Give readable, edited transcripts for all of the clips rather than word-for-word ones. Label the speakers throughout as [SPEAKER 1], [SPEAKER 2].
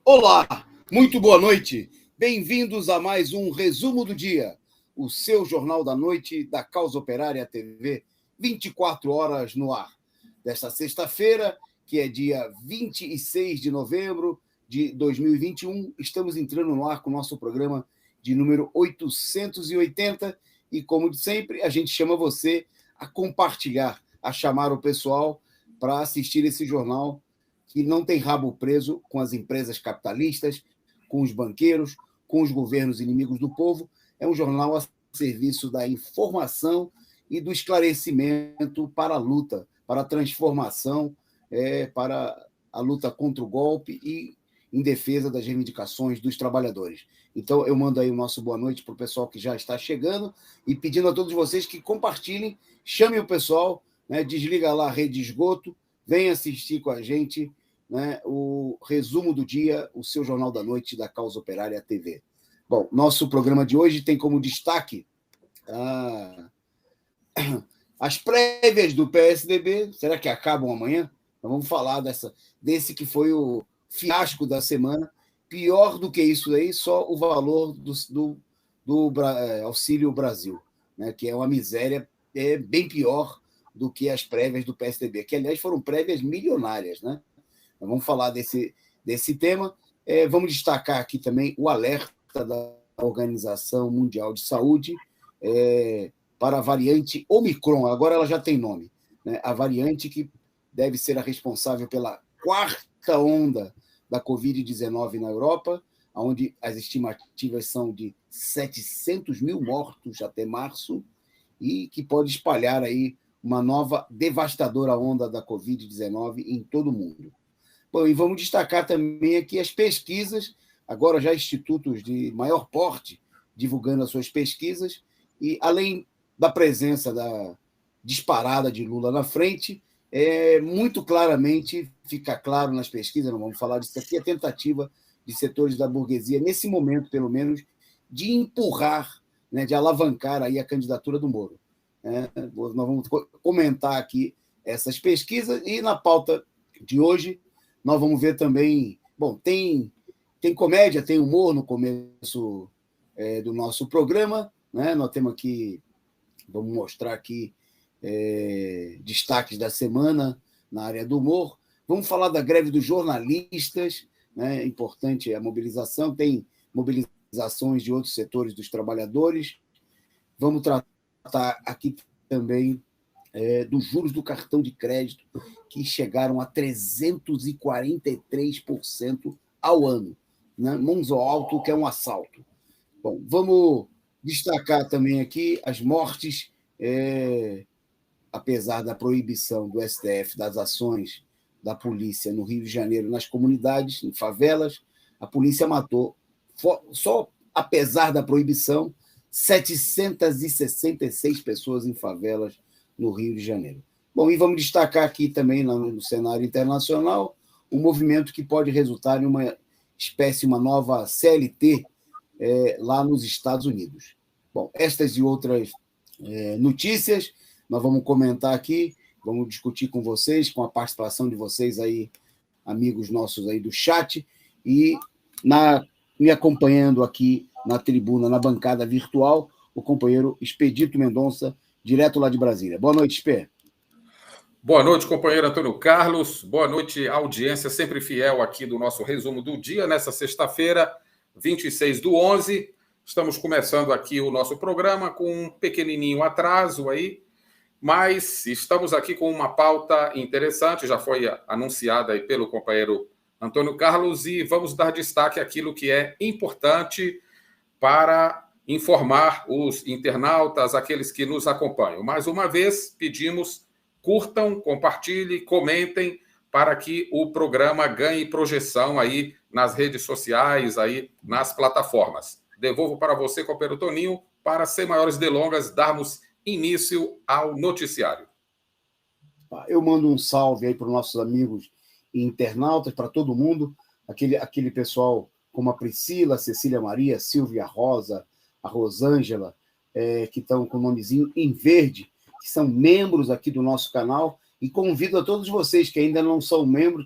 [SPEAKER 1] Olá, muito boa noite. Bem-vindos a mais um Resumo do Dia, o seu jornal da noite da Causa Operária TV, 24 horas no ar. Desta sexta-feira, que é dia 26 de novembro de 2021, estamos entrando no ar com o nosso programa de número 880 e, como de sempre, a gente chama você a compartilhar, a chamar o pessoal para assistir esse jornal que não tem rabo preso com as empresas capitalistas, com os banqueiros, com os governos inimigos do povo. É um jornal a serviço da informação e do esclarecimento para a luta, para a transformação, para a luta contra o golpe e em defesa das reivindicações dos trabalhadores. Então, eu mando aí o nosso boa noite para o pessoal que já está chegando e pedindo a todos vocês que compartilhem, chamem o pessoal, desliga lá a rede de esgoto, venha assistir com a gente, o resumo do dia, o seu Jornal da Noite da Causa Operária TV. Bom, nosso programa de hoje tem como destaque as prévias do PSDB. Será que acabam amanhã? Então, vamos falar desse que foi o fiasco da semana. Pior do que isso aí, só o valor do Auxílio Brasil, que é uma miséria bem pior do que as prévias do PSDB, que, aliás, foram prévias milionárias, né? Então, vamos falar desse tema. Vamos destacar aqui também o alerta da Organização Mundial de Saúde para a variante Omicron. Agora ela já tem nome, né? A variante que deve ser a responsável pela quarta onda da Covid-19 na Europa, onde as estimativas são de 700 mil mortos até março e que pode espalhar aí uma nova devastadora onda da Covid-19 em todo o mundo. Bom, e vamos destacar também aqui as pesquisas, agora já institutos de maior porte divulgando as suas pesquisas, e além da presença da disparada de Lula na frente, muito claramente fica claro nas pesquisas, não vamos falar disso aqui, a tentativa de setores da burguesia, nesse momento, pelo menos, de empurrar, de alavancar aí a candidatura do Moro. Nós vamos comentar aqui essas pesquisas e na pauta de hoje nós vamos ver também, bom, tem comédia, tem humor no começo do nosso programa, né? Nós temos aqui, vamos mostrar aqui destaques da semana na área do humor. Vamos falar da greve dos jornalistas, né? É importante a mobilização, tem mobilizações de outros setores dos trabalhadores. Vamos tratar aqui também dos juros do cartão de crédito, que chegaram a 343% ao ano, né? Mãos ao alto, que é um assalto. Bom, vamos destacar também aqui as mortes, apesar da proibição do STF das ações da polícia no Rio de Janeiro, nas comunidades, em favelas, a polícia matou, só apesar da proibição, 766 pessoas em favelas no Rio de Janeiro. Bom, e vamos destacar aqui também no cenário internacional um movimento que pode resultar em uma nova CLT lá nos Estados Unidos. Bom, estas e outras notícias nós vamos comentar aqui, vamos discutir com vocês, com a participação de vocês aí, amigos nossos aí do chat, e me acompanhando aqui na tribuna, na bancada virtual, o companheiro Expedito Mendonça, direto lá de Brasília. Boa noite, Spé.
[SPEAKER 2] Boa noite, companheiro Antônio Carlos. Boa noite, audiência sempre fiel aqui do nosso resumo do dia, nessa sexta-feira, 26/11. Estamos começando aqui o nosso programa com um pequenininho atraso aí, mas estamos aqui com uma pauta interessante, já foi anunciada aí pelo companheiro Antônio Carlos, e vamos dar destaque àquilo que é importante para informar os internautas, aqueles que nos acompanham. Mais uma vez, pedimos, curtam, compartilhem, comentem, para que o programa ganhe projeção aí nas redes sociais, aí nas plataformas. Devolvo para você, companheiro Toninho, para, sem maiores delongas, darmos início ao noticiário.
[SPEAKER 1] Eu mando um salve aí para os nossos amigos e internautas, para todo mundo, aquele pessoal como a Priscila, a Cecília Maria, a Silvia Rosa, a Rosângela, que estão com o nomezinho em verde, que são membros aqui do nosso canal, e convido a todos vocês que ainda não são membros,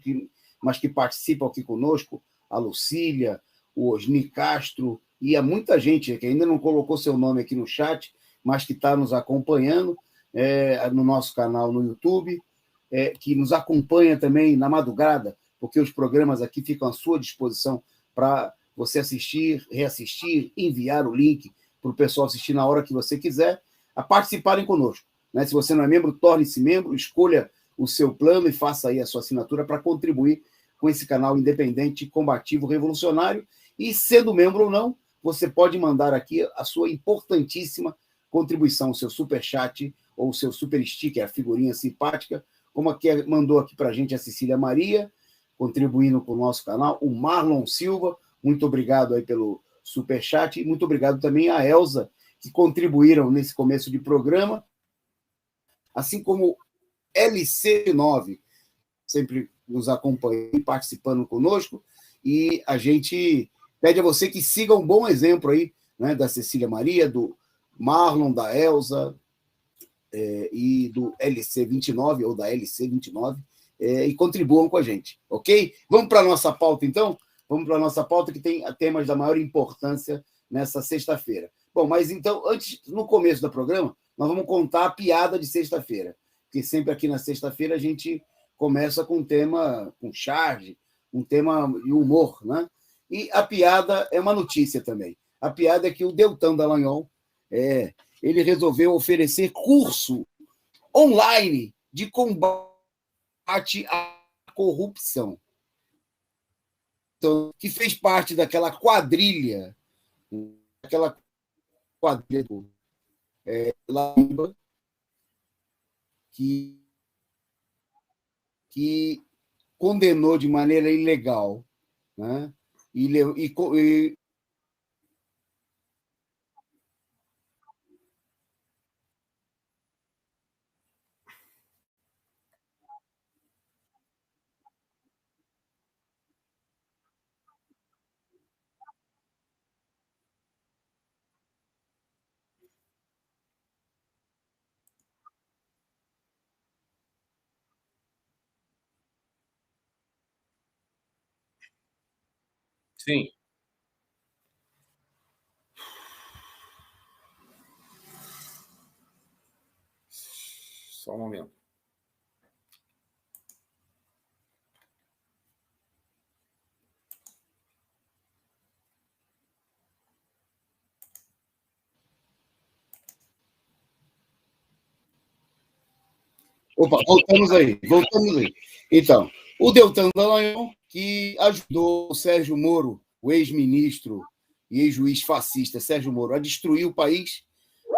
[SPEAKER 1] mas que participam aqui conosco, a Lucília, o Osni Castro e a muita gente que ainda não colocou seu nome aqui no chat, mas que está nos acompanhando no nosso canal no YouTube, que nos acompanha também na madrugada, porque os programas aqui ficam à sua disposição para você assistir, reassistir, enviar o link para o pessoal assistir na hora que você quiser, a participarem conosco. Né? Se você não é membro, torne-se membro, escolha o seu plano e faça aí a sua assinatura para contribuir com esse canal independente, combativo, revolucionário. E, sendo membro ou não, você pode mandar aqui a sua importantíssima contribuição, o seu superchat ou o seu super sticker, a figurinha simpática, como aqui mandou aqui para a gente a Cecília Maria, contribuindo com o nosso canal, o Marlon Silva, muito obrigado aí pelo superchat, e muito obrigado também a Elza, que contribuíram nesse começo de programa, assim como LC9, sempre nos acompanhando, participando conosco, e a gente pede a você que siga um bom exemplo aí, né, da Cecília Maria, do Marlon, da Elza, e do LC29, ou da LC29, e contribuam com a gente, ok? Vamos para a nossa pauta, então? Vamos para a nossa pauta, que tem temas da maior importância nessa sexta-feira. Bom, mas então, no começo do programa, nós vamos contar a piada de sexta-feira, porque sempre aqui na sexta-feira a gente começa com um tema, com charge, um tema de humor, né? E a piada é uma notícia também. A piada é que o Deltan Dallagnol, ele resolveu oferecer curso online de combate à corrupção. Então, que fez parte daquela quadrilha do Laíba, que condenou de maneira ilegal, né?
[SPEAKER 2] Sim. Só um momento.
[SPEAKER 1] Opa, voltamos aí. Então, o Deltan Dallagnol, que ajudou o Sérgio Moro, o ex-ministro e ex-juiz fascista Sérgio Moro, a destruir o país,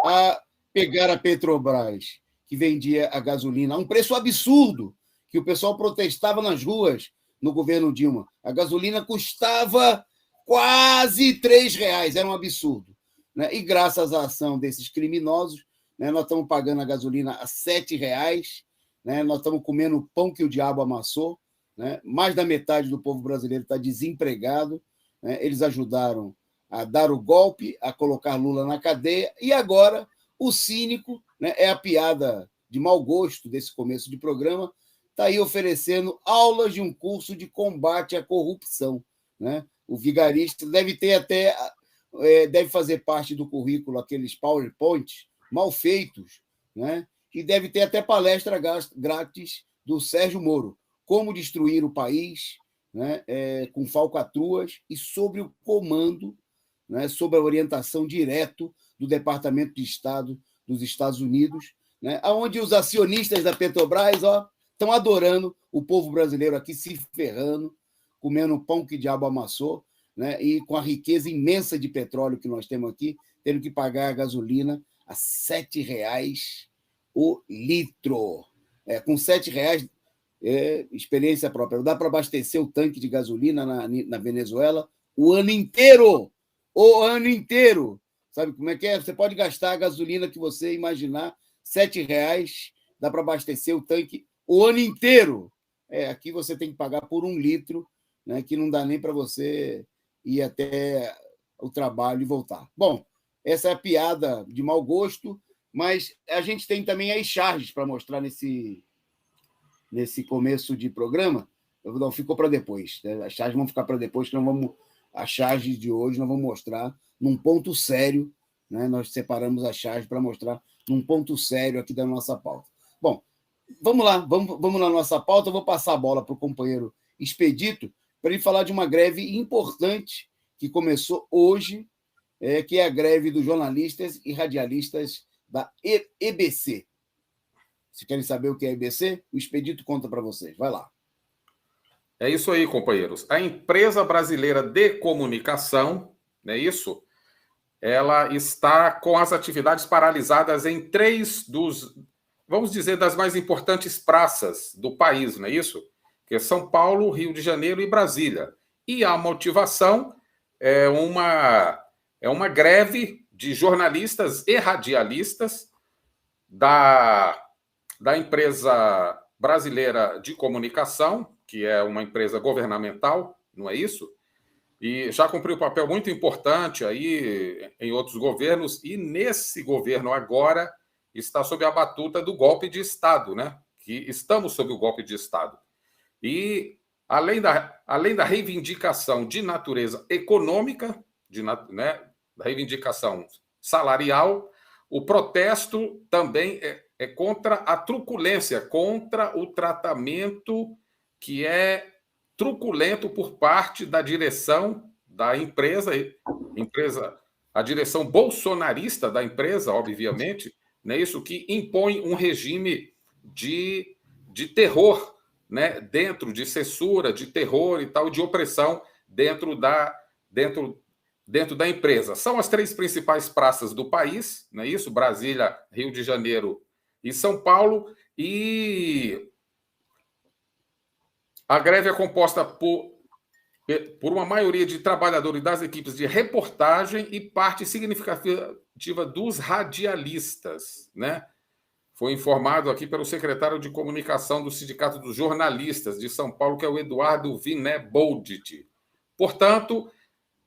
[SPEAKER 1] a pegar a Petrobras, que vendia a gasolina a um preço absurdo, que o pessoal protestava nas ruas no governo Dilma. A gasolina custava quase R$3, era um absurdo. Né? E graças à ação desses criminosos, né, nós estamos pagando a gasolina a R$7, né? Nós estamos comendo o pão que o diabo amassou, né? Mais da metade do povo brasileiro está desempregado, né? Eles ajudaram a dar o golpe, a colocar Lula na cadeia, e agora o cínico, né, é a piada de mau gosto desse começo de programa, está aí oferecendo aulas de um curso de combate à corrupção. Né? O vigarista deve ter até, deve fazer parte do currículo aqueles PowerPoint mal feitos, né? E deve ter até palestra grátis do Sérgio Moro, como destruir o país, né, com falcatruas e sobre o comando, né, sob a orientação direto do Departamento de Estado dos Estados Unidos, né, onde os acionistas da Petrobras estão adorando o povo brasileiro aqui se ferrando, comendo o pão que o diabo amassou, né, e com a riqueza imensa de petróleo que nós temos aqui, tendo que pagar a gasolina a R$7 o litro. Com R$7, experiência própria, dá para abastecer o tanque de gasolina na Venezuela o ano inteiro. O ano inteiro. Sabe como é que é? Você pode gastar a gasolina que você imaginar, R$7, dá para abastecer o tanque o ano inteiro. Aqui você tem que pagar por 1 litro, né, que não dá nem para você ir até o trabalho e voltar. Bom, essa é a piada de mau gosto, mas a gente tem também as charges para mostrar nesse começo de programa. Não, ficou para depois. Né? As charges vão ficar para depois, que as charges de hoje nós vamos mostrar num ponto sério. Né? Nós separamos as charges para mostrar num ponto sério aqui da nossa pauta. Bom, vamos lá, vamos na nossa pauta. Eu vou passar a bola para o companheiro Expedito para ele falar de uma greve importante que começou hoje, que é a greve dos jornalistas e radialistas da EBC. Se querem saber o que é a EBC, o Expedito conta para vocês. Vai lá.
[SPEAKER 2] É isso aí, companheiros. A Empresa Brasileira de Comunicação, não é isso? Ela está com as atividades paralisadas em 3 vamos dizer, das mais importantes praças do país, não é isso? Que é São Paulo, Rio de Janeiro e Brasília. E a motivação é uma greve de jornalistas e radialistas da Empresa Brasileira de Comunicação, que é uma empresa governamental, não é isso? E já cumpriu um papel muito importante aí em outros governos, e nesse governo agora está sob a batuta do golpe de Estado, né? Que estamos sob o golpe de Estado. E além da reivindicação de natureza econômica, né, da reivindicação salarial, o protesto também é contra a truculência, contra o tratamento que é truculento por parte da direção da empresa, a direção bolsonarista da empresa, obviamente, né, isso que impõe um regime de terror, né, dentro de censura, de terror e tal, de opressão dentro da empresa. São as 3 principais praças do país, não é isso? Brasília, Rio de Janeiro e São Paulo, e a greve é composta por uma maioria de trabalhadores das equipes de reportagem e parte significativa dos radialistas, né? Foi informado aqui pelo secretário de comunicação do Sindicato dos Jornalistas de São Paulo, que é o Eduardo Vineboldit. Portanto,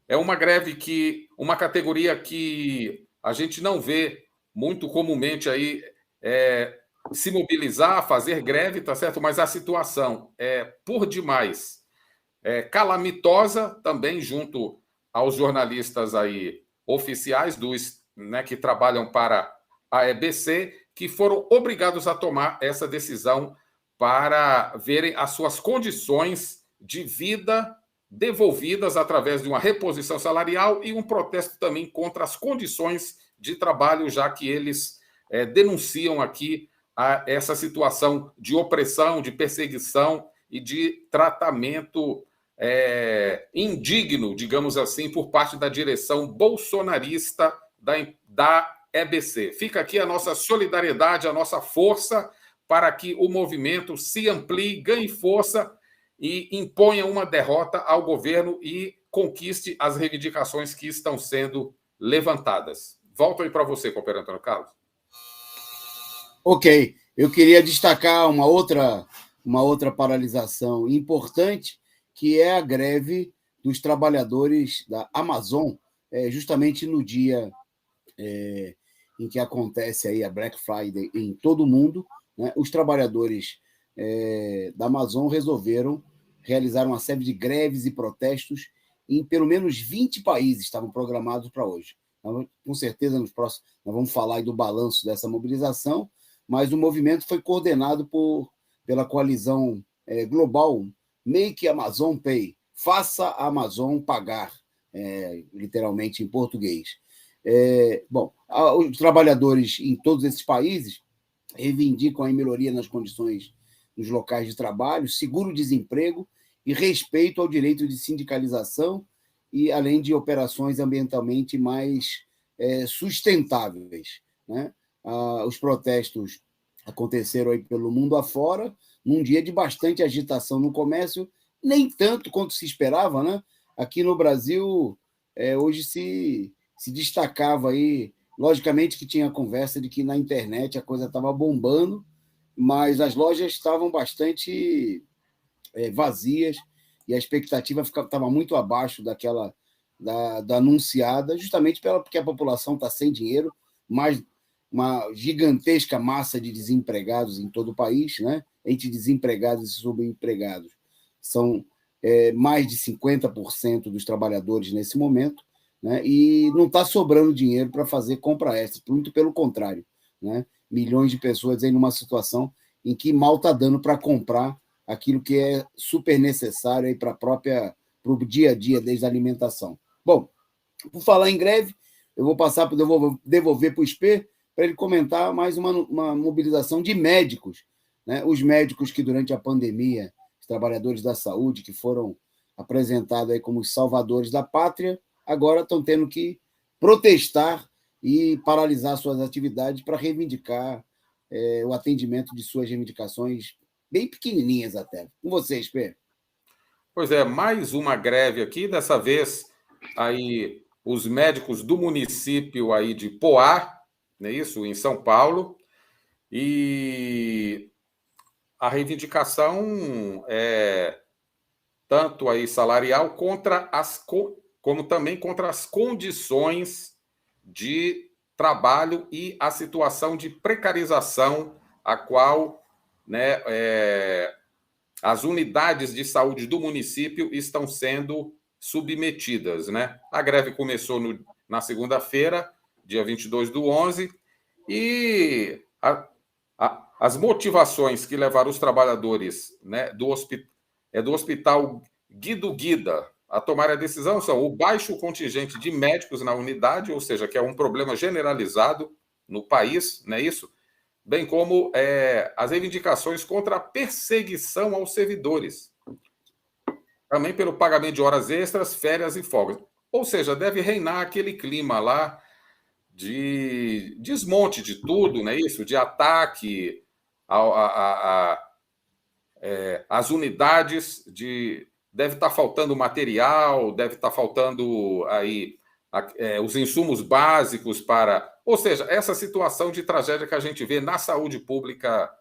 [SPEAKER 2] é uma greve uma categoria que a gente não vê muito comumente aí se mobilizar, fazer greve, tá certo? Mas a situação é por demais calamitosa também junto aos jornalistas aí oficiais né, que trabalham para a EBC, que foram obrigados a tomar essa decisão para verem as suas condições de vida devolvidas através de uma reposição salarial e um protesto também contra as condições de trabalho, já que eles denunciam aqui essa situação de opressão, de perseguição e de tratamento indigno, digamos assim, por parte da direção bolsonarista da EBC. Fica aqui a nossa solidariedade, a nossa força para que o movimento se amplie, ganhe força e imponha uma derrota ao governo e conquiste as reivindicações que estão sendo levantadas. Volto aí para você, companheiro Antônio Carlos.
[SPEAKER 1] Ok, eu queria destacar uma outra paralisação importante, que é a greve dos trabalhadores da Amazon, justamente no dia em que acontece aí a Black Friday em todo o mundo, né? Os trabalhadores da Amazon resolveram realizar uma série de greves e protestos em pelo menos 20 países, estavam programados para hoje. Então, com certeza, nos próximos, nós vamos falar aí do balanço dessa mobilização, mas o movimento foi coordenado pela coalizão global Make Amazon Pay, faça a Amazon pagar, literalmente em português. Os trabalhadores em todos esses países reivindicam a melhoria nas condições nos locais de trabalho, seguro-desemprego e respeito ao direito de sindicalização, e além de operações ambientalmente mais sustentáveis, né? Os protestos aconteceram aí pelo mundo afora, num dia de bastante agitação no comércio, nem tanto quanto se esperava, né? Aqui no Brasil, hoje se destacava aí, logicamente que tinha a conversa de que na internet a coisa estava bombando, mas as lojas estavam bastante vazias e a expectativa estava muito abaixo da anunciada, justamente porque a população está sem dinheiro, mais uma gigantesca massa de desempregados em todo o país, né? Entre desempregados e subempregados. são mais de 50% dos trabalhadores nesse momento, né? E não está sobrando dinheiro para fazer compra extra, muito pelo contrário, né? Milhões de pessoas aí numa situação em que mal está dando para comprar aquilo que é super necessário para o dia a dia, desde a alimentação. Bom, por falar em greve, eu vou passar para devolver para o Spê para ele comentar mais uma mobilização de médicos, né? Os médicos que durante a pandemia, os trabalhadores da saúde que foram apresentados aí como os salvadores da pátria, agora estão tendo que protestar e paralisar suas atividades para reivindicar o atendimento de suas reivindicações bem pequenininhas até. Com vocês, Pedro.
[SPEAKER 2] Pois é, mais uma greve aqui, dessa vez aí os médicos do município aí de Poá, não é isso, em São Paulo, e a reivindicação é tanto aí salarial como também contra as condições de trabalho e a situação de precarização a qual, né, as unidades de saúde do município estão sendo submetidas, né? A greve começou na segunda-feira, dia 22/11, e as motivações que levaram os trabalhadores, né, do Hospital Guido Guida a tomar a decisão são o baixo contingente de médicos na unidade, ou seja, que é um problema generalizado no país, não é isso? Bem como as reivindicações contra a perseguição aos servidores, também pelo pagamento de horas extras, férias e folgas. Ou seja, deve reinar aquele clima lá de desmonte de tudo, não é isso? De ataque às unidades, deve estar faltando material, deve estar faltando aí os insumos básicos para... Ou seja, essa situação de tragédia que a gente vê na saúde pública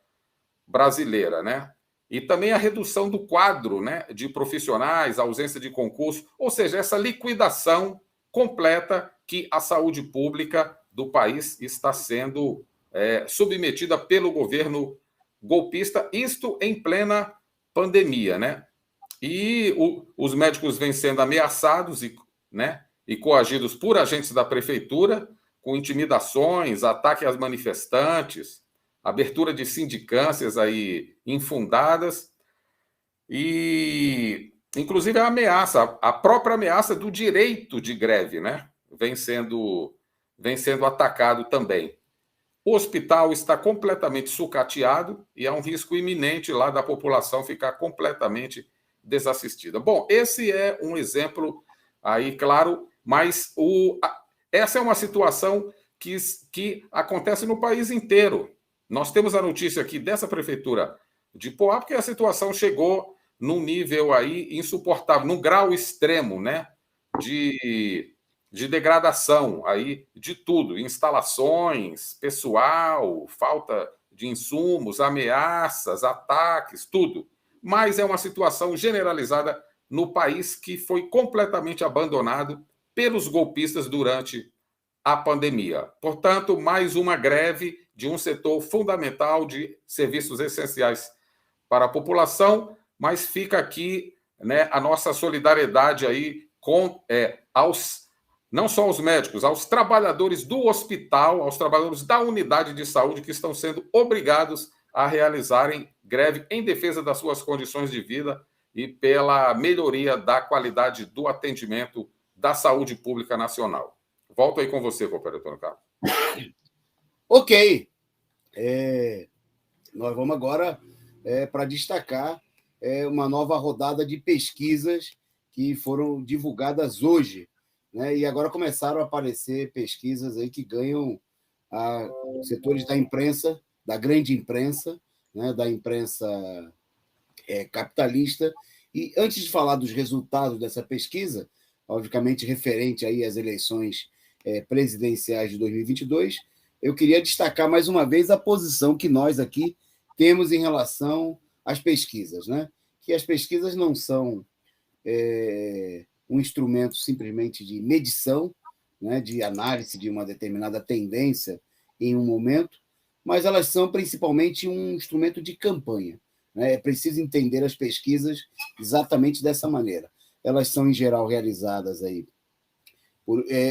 [SPEAKER 2] brasileira, né? E também a redução do quadro, né, de profissionais, a ausência de concurso, ou seja, essa liquidação completa que a saúde pública do país está sendo submetida pelo governo golpista, isto em plena pandemia, né? E os médicos vêm sendo ameaçados e coagidos por agentes da prefeitura, com intimidações, ataque às manifestantes, abertura de sindicâncias aí infundadas e, inclusive, a própria ameaça do direito de greve, né? Vem sendo atacado também. O hospital está completamente sucateado e há um risco iminente lá da população ficar completamente desassistida. Bom, esse é um exemplo aí, claro, mas essa é uma situação que acontece no país inteiro. Nós temos a notícia aqui dessa prefeitura de Poá, porque a situação chegou num nível aí insuportável, num grau extremo, né, de degradação aí de tudo, instalações, pessoal, falta de insumos, ameaças, ataques, tudo. Mas é uma situação generalizada no país que foi completamente abandonado pelos golpistas durante a pandemia. Portanto, mais uma greve de um setor fundamental de serviços essenciais para a população, mas fica aqui, né, a nossa solidariedade aí não só aos médicos, aos trabalhadores do hospital, aos trabalhadores da unidade de saúde que estão sendo obrigados a realizarem greve em defesa das suas condições de vida e pela melhoria da qualidade do atendimento da saúde pública nacional. Volto aí com você, companheiro Antônio Carlos.
[SPEAKER 1] Ok. Nós vamos agora para destacar uma nova rodada de pesquisas que foram divulgadas hoje, né? E agora começaram a aparecer pesquisas aí que ganham setores da imprensa, da grande imprensa, né? Da imprensa capitalista. E antes de falar dos resultados dessa pesquisa, obviamente referente aí às eleições presidenciais de 2022, eu queria destacar mais uma vez a posição que nós aqui temos em relação às pesquisas, né? Que as pesquisas não são um instrumento simplesmente de medição, né, de análise de uma determinada tendência em um momento, mas elas são principalmente um instrumento de campanha. né? É preciso entender as pesquisas exatamente dessa maneira. Elas são, em geral, realizadas aí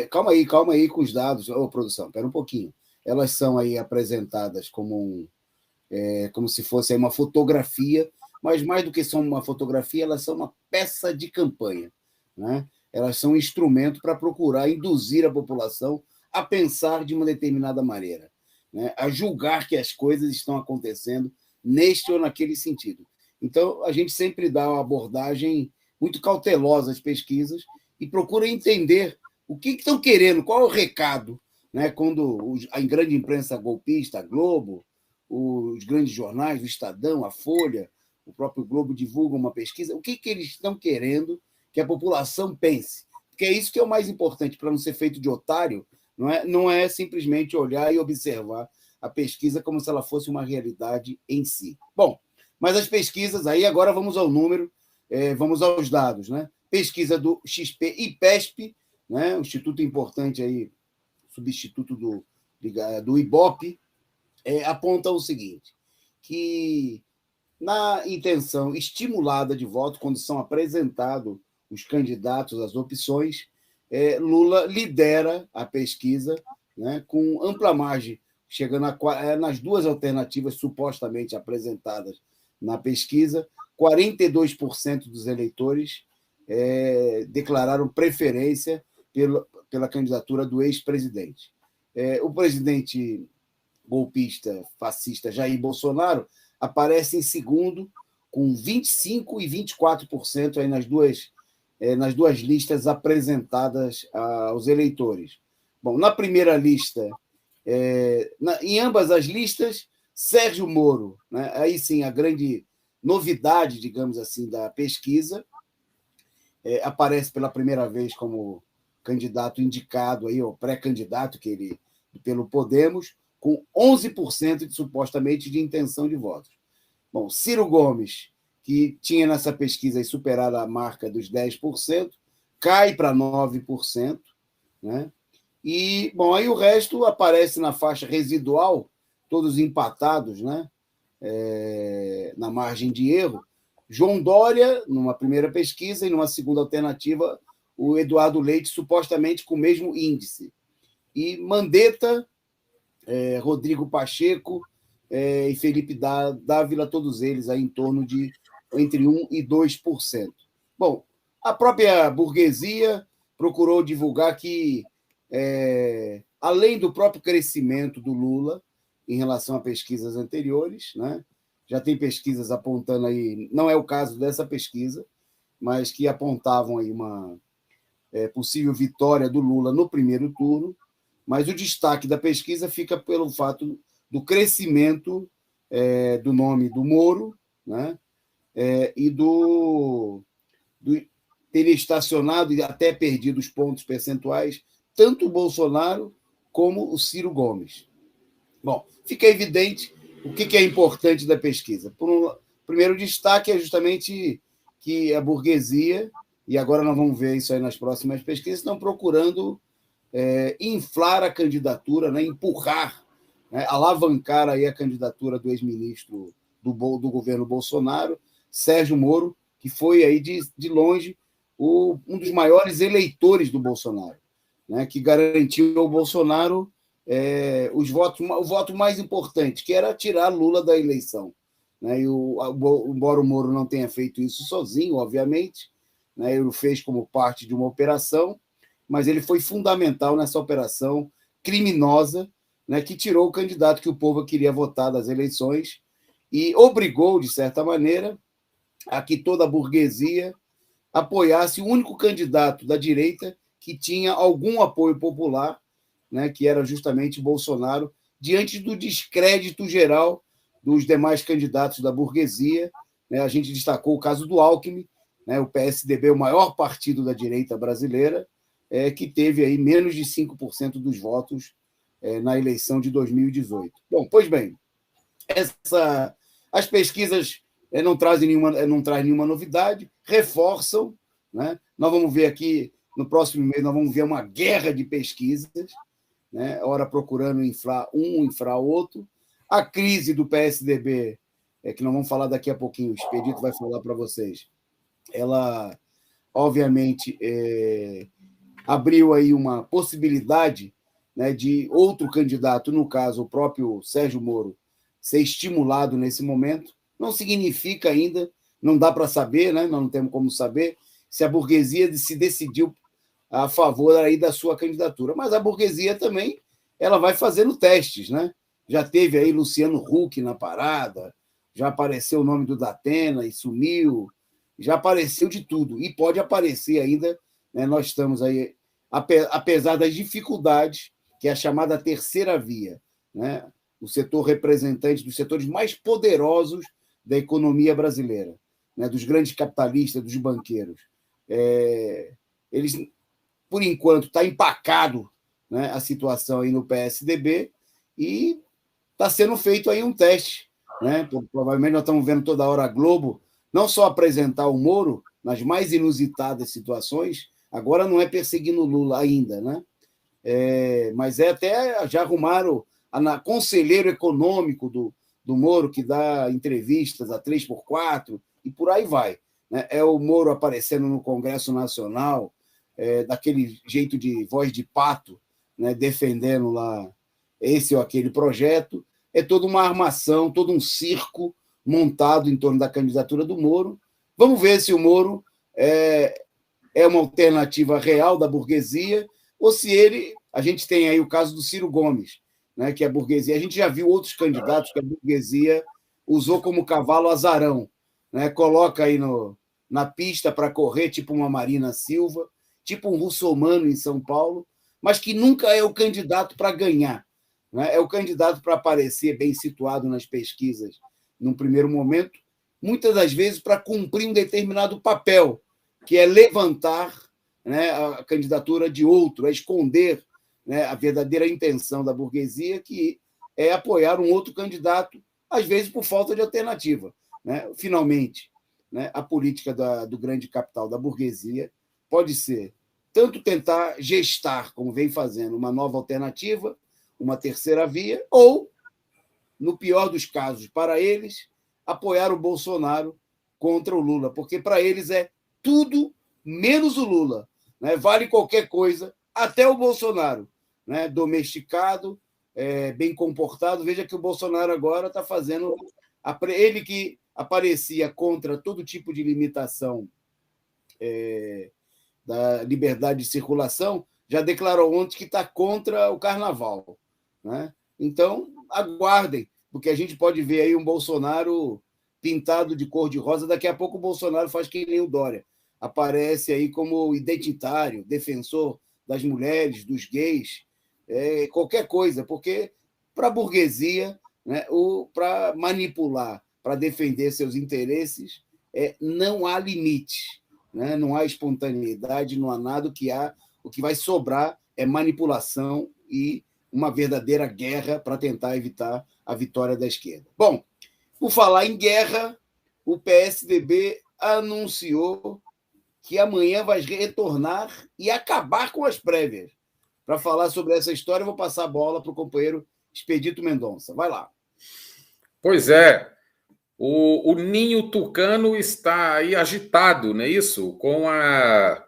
[SPEAKER 1] calma aí com os dados. Ô, produção, espera um pouquinho. Elas são aí apresentadas como se fosse aí uma fotografia, mas mais do que são uma fotografia, elas são uma peça de campanha, né? Elas são um instrumento para procurar induzir a população a pensar de uma determinada maneira, né? A julgar que as coisas estão acontecendo neste ou naquele sentido. Então, a gente sempre dá uma abordagem muito cautelosa às pesquisas e procura entender o que estão querendo, qual é o recado, né? Quando a grande imprensa golpista, a Globo, os grandes jornais, o Estadão, a Folha, o próprio Globo divulgam uma pesquisa, o que eles estão querendo que a população pense? Porque é isso que é o mais importante, para não ser feito de otário, não é simplesmente olhar e observar a pesquisa como se ela fosse uma realidade em si. Bom, mas as pesquisas, aí agora vamos ao número, vamos aos dados, né? Pesquisa do XP-IPESP, né? Um instituto importante aí, substituto do IBOP, aponta o seguinte, que na intenção estimulada de voto, quando são apresentados os candidatos, as opções, Lula lidera a pesquisa, né, com ampla margem, chegando nas duas alternativas supostamente apresentadas na pesquisa, 42% dos eleitores declararam preferência pela candidatura do ex-presidente. O presidente golpista, fascista Jair Bolsonaro aparece em segundo, com 25% e 24% aí nas duas listas apresentadas aos eleitores. Bom, na primeira lista, em ambas as listas, Sérgio Moro, né? Aí sim a grande novidade, digamos assim, da pesquisa, aparece pela primeira vez como candidato indicado, aí, ou pré-candidato pelo Podemos, com 11% supostamente de intenção de votos. Bom, Ciro Gomes, que tinha nessa pesquisa superado a marca dos 10%, cai para 9%, né? E, bom, aí o resto aparece na faixa residual, todos empatados, né? Na margem de erro. João Dória, numa primeira pesquisa, e numa segunda alternativa, o Eduardo Leite, supostamente com o mesmo índice. E Mandetta, Rodrigo Pacheco e Felipe Dávila, todos eles aí em torno de entre 1% e 2%. Bom, a própria burguesia procurou divulgar que, além do próprio crescimento do Lula em relação a pesquisas anteriores, né, já tem pesquisas apontando aí, não é o caso dessa pesquisa, mas que apontavam aí uma possível vitória do Lula no primeiro turno, mas o destaque da pesquisa fica pelo fato do crescimento do nome do Moro, né? E ter estacionado e até perdido os pontos percentuais, tanto o Bolsonaro como o Ciro Gomes. Bom, fica evidente o que é importante da pesquisa. Primeiro destaque é justamente que a burguesia, e agora nós vamos ver isso aí nas próximas pesquisas, estão procurando inflar a candidatura, né, empurrar, né, alavancar aí a candidatura do ex-ministro do governo Bolsonaro, Sérgio Moro, que foi aí de longe um dos maiores eleitores do Bolsonaro, né, que garantiu ao Bolsonaro o voto mais importante, que era tirar Lula da eleição. Né, embora o Moro não tenha feito isso sozinho, obviamente, né, ele o fez como parte de uma operação, mas ele foi fundamental nessa operação criminosa, né, que tirou o candidato que o povo queria votar das eleições e obrigou, de certa maneira, a que toda a burguesia apoiasse o único candidato da direita que tinha algum apoio popular, né, que era justamente Bolsonaro, diante do descrédito geral dos demais candidatos da burguesia. Né? A gente destacou o caso do Alckmin, né, o PSDB, o maior partido da direita brasileira, que teve aí menos de 5% dos votos na eleição de 2018. Bom, pois bem, as pesquisas não trazem nenhuma novidade, reforçam, né? Nós vamos ver aqui, no próximo mês, nós vamos ver uma guerra de pesquisas, né? Ora procurando inflar outro. A crise do PSDB que nós vamos falar daqui a pouquinho, o Expedito vai falar para vocês, ela, obviamente, abriu aí uma possibilidade, né, de outro candidato, no caso, o próprio Sérgio Moro, ser estimulado nesse momento. Não significa ainda, não dá para saber, né, nós não temos como saber, se a burguesia se decidiu a favor aí da sua candidatura. Mas a burguesia também ela vai fazendo testes, né? Já teve aí Luciano Huck na parada, já apareceu o nome do Datena e sumiu, já apareceu de tudo. E pode aparecer ainda, né? Nós estamos aí, apesar das dificuldades, que é a chamada terceira via, né? O setor representante dos setores mais poderosos da economia brasileira, né? Dos grandes capitalistas, dos banqueiros. Eles, por enquanto, está empacado, né, a situação aí no PSDB e está sendo feito aí um teste, né? Provavelmente nós estamos vendo toda hora a Globo não só apresentar o Moro nas mais inusitadas situações, agora não é perseguindo o Lula ainda, né? Mas até já arrumaram conselheiro econômico do Moro, que dá entrevistas a 3x4, e por aí vai. Né? É o Moro aparecendo no Congresso Nacional, daquele jeito de voz de pato, né? Defendendo lá esse ou aquele projeto. É toda uma armação, todo um circo montado em torno da candidatura do Moro. Vamos ver se o Moro é uma alternativa real da burguesia ou se ele... A gente tem aí o caso do Ciro Gomes, né, que é a burguesia. A gente já viu outros candidatos que a burguesia usou como cavalo azarão, né? Coloca aí na pista para correr, tipo uma Marina Silva, tipo um Russomano em São Paulo, mas que nunca é o candidato para ganhar, né? É o candidato para aparecer bem situado nas pesquisas num primeiro momento, muitas das vezes para cumprir um determinado papel, que é levantar, né, a candidatura de outro, é esconder, né, a verdadeira intenção da burguesia, que é apoiar um outro candidato, às vezes por falta de alternativa. Né? Finalmente, né, a política do grande capital, da burguesia, pode ser tanto tentar gestar, como vem fazendo, uma nova alternativa, uma terceira via, ou, no pior dos casos, para eles, apoiar o Bolsonaro contra o Lula, porque para eles é tudo menos o Lula. Né? Vale qualquer coisa, até o Bolsonaro, né? Domesticado, bem comportado. Veja que o Bolsonaro agora está fazendo... Ele que aparecia contra todo tipo de limitação da liberdade de circulação, já declarou ontem que está contra o carnaval. Né? Então, aguardem, porque a gente pode ver aí um Bolsonaro pintado de cor-de-rosa. Daqui a pouco o Bolsonaro faz que nem o Dória. Aparece aí como identitário, defensor das mulheres, dos gays, qualquer coisa, porque para a burguesia, né, para manipular, para defender seus interesses, não há limite. Né? Não há espontaneidade, não há nada. O que vai sobrar é manipulação e uma verdadeira guerra para tentar evitar a vitória da esquerda. Bom, por falar em guerra, o PSDB anunciou que amanhã vai retornar e acabar com as prévias. Para falar sobre essa história, eu vou passar a bola para o companheiro Expedito Mendonça. Vai lá.
[SPEAKER 2] Pois é. O ninho tucano está aí agitado, não é isso? Com a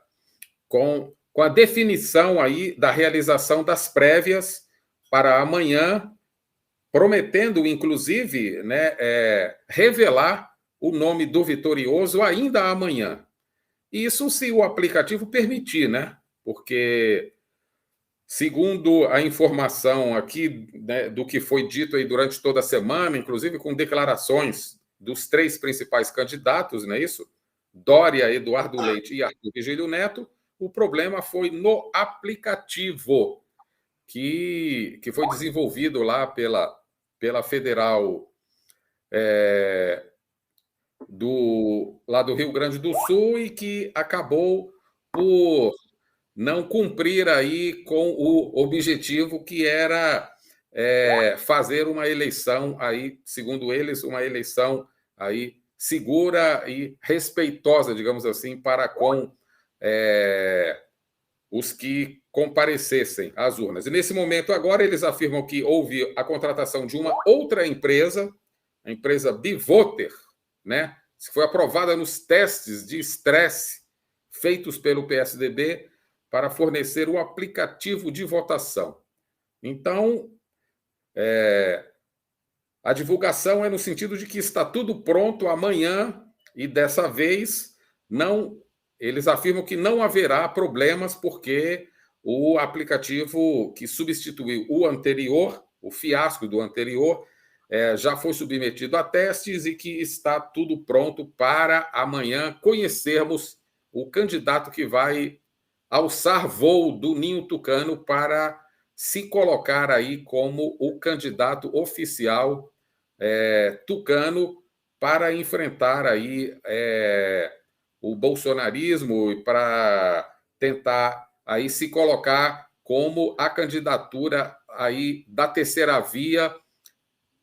[SPEAKER 2] definição aí da realização das prévias para amanhã, prometendo, inclusive, né, revelar o nome do vitorioso ainda amanhã. Isso se o aplicativo permitir, né? Porque, segundo a informação aqui, né, do que foi dito aí durante toda a semana, inclusive com declarações dos três principais candidatos, não é isso? Dória, Eduardo Leite e Arthur Vigílio Neto, o problema foi no aplicativo que foi desenvolvido lá pela Federal lá do Rio Grande do Sul e que acabou por não cumprir aí com o objetivo que era fazer uma eleição aí, segundo eles, uma eleição aí segura e respeitosa, digamos assim, para com os que comparecessem às urnas. E nesse momento agora eles afirmam que houve a contratação de uma outra empresa a empresa Bivoter, né? Foi aprovada nos testes de estresse feitos pelo PSDB para fornecer um aplicativo de votação. Então, a divulgação é no sentido de que está tudo pronto amanhã e dessa vez não, eles afirmam que não haverá problemas porque o aplicativo que substituiu o anterior, o fiasco do anterior, já foi submetido a testes e que está tudo pronto para amanhã conhecermos o candidato que vai alçar voo do Ninho Tucano para se colocar aí como o candidato oficial tucano para enfrentar aí o bolsonarismo e para tentar aí se colocar como a candidatura aí da terceira via,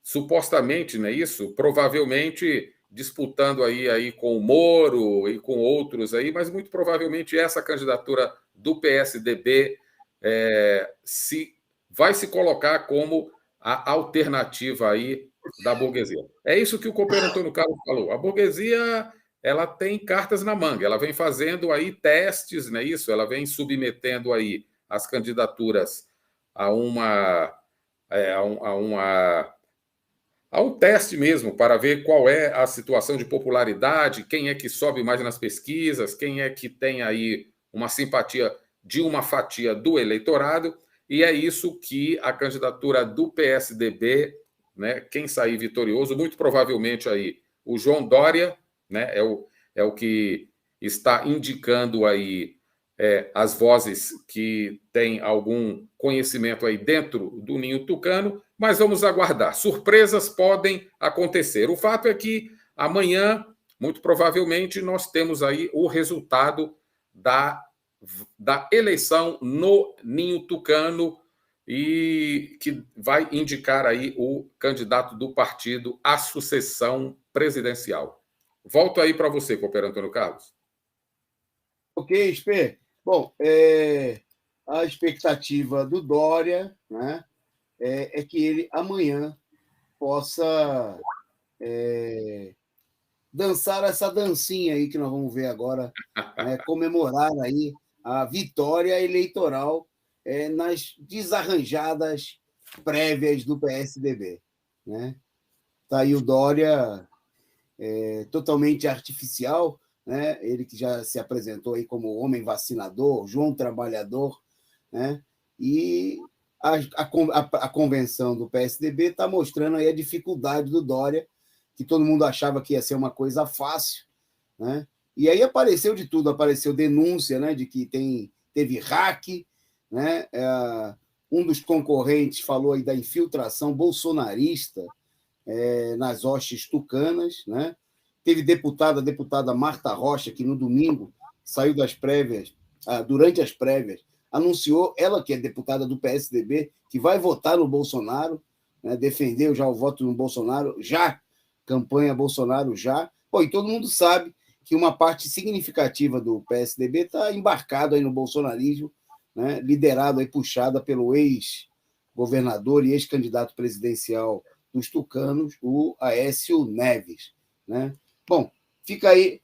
[SPEAKER 2] supostamente, não é isso? Provavelmente disputando aí com o Moro e com outros aí, mas muito provavelmente essa candidatura do PSDB vai se colocar como a alternativa aí da burguesia. É isso que o companheiro Antônio Carlos falou. A burguesia, ela tem cartas na manga, ela vem fazendo aí testes, não é isso? Ela vem submetendo aí as candidaturas a um teste mesmo, para ver qual é a situação de popularidade, quem é que sobe mais nas pesquisas, quem é que tem aí uma simpatia de uma fatia do eleitorado, e é isso que a candidatura do PSDB, né, quem sair vitorioso, muito provavelmente aí o João Dória, né, é o que está indicando aí as vozes que têm algum conhecimento aí dentro do Ninho Tucano, mas vamos aguardar. Surpresas podem acontecer. O fato é que amanhã, muito provavelmente, nós temos aí o resultado da eleição no Ninho Tucano e que vai indicar aí o candidato do partido à sucessão presidencial. Volto aí para você, companheiro Antônio Carlos.
[SPEAKER 1] Ok, Spê. Bom, a expectativa do Dória, né, é que ele amanhã possa dançar essa dancinha aí que nós vamos ver agora, né, comemorar aí a vitória eleitoral nas desarranjadas prévias do PSDB. Né? Tá aí o Dória totalmente artificial, né? Ele que já se apresentou aí como homem vacinador, João Trabalhador, né? E a convenção do PSDB está mostrando aí a dificuldade do Dória, que todo mundo achava que ia ser uma coisa fácil, né? E aí apareceu de tudo, apareceu denúncia, né, de que teve hack, né? Um dos concorrentes falou aí da infiltração bolsonarista nas hostes tucanas, né? Teve a deputada Marta Rocha, que no domingo saiu das prévias, durante as prévias, anunciou, ela que é deputada do PSDB, que vai votar no Bolsonaro, né? Defendeu já o voto no Bolsonaro, já campanha Bolsonaro já. Pô, e todo mundo sabe que uma parte significativa do PSDB está embarcado aí no bolsonarismo, né? Liderado aí, puxada pelo ex-governador e ex-candidato presidencial dos tucanos, o Aécio Neves. Né? Bom, fica aí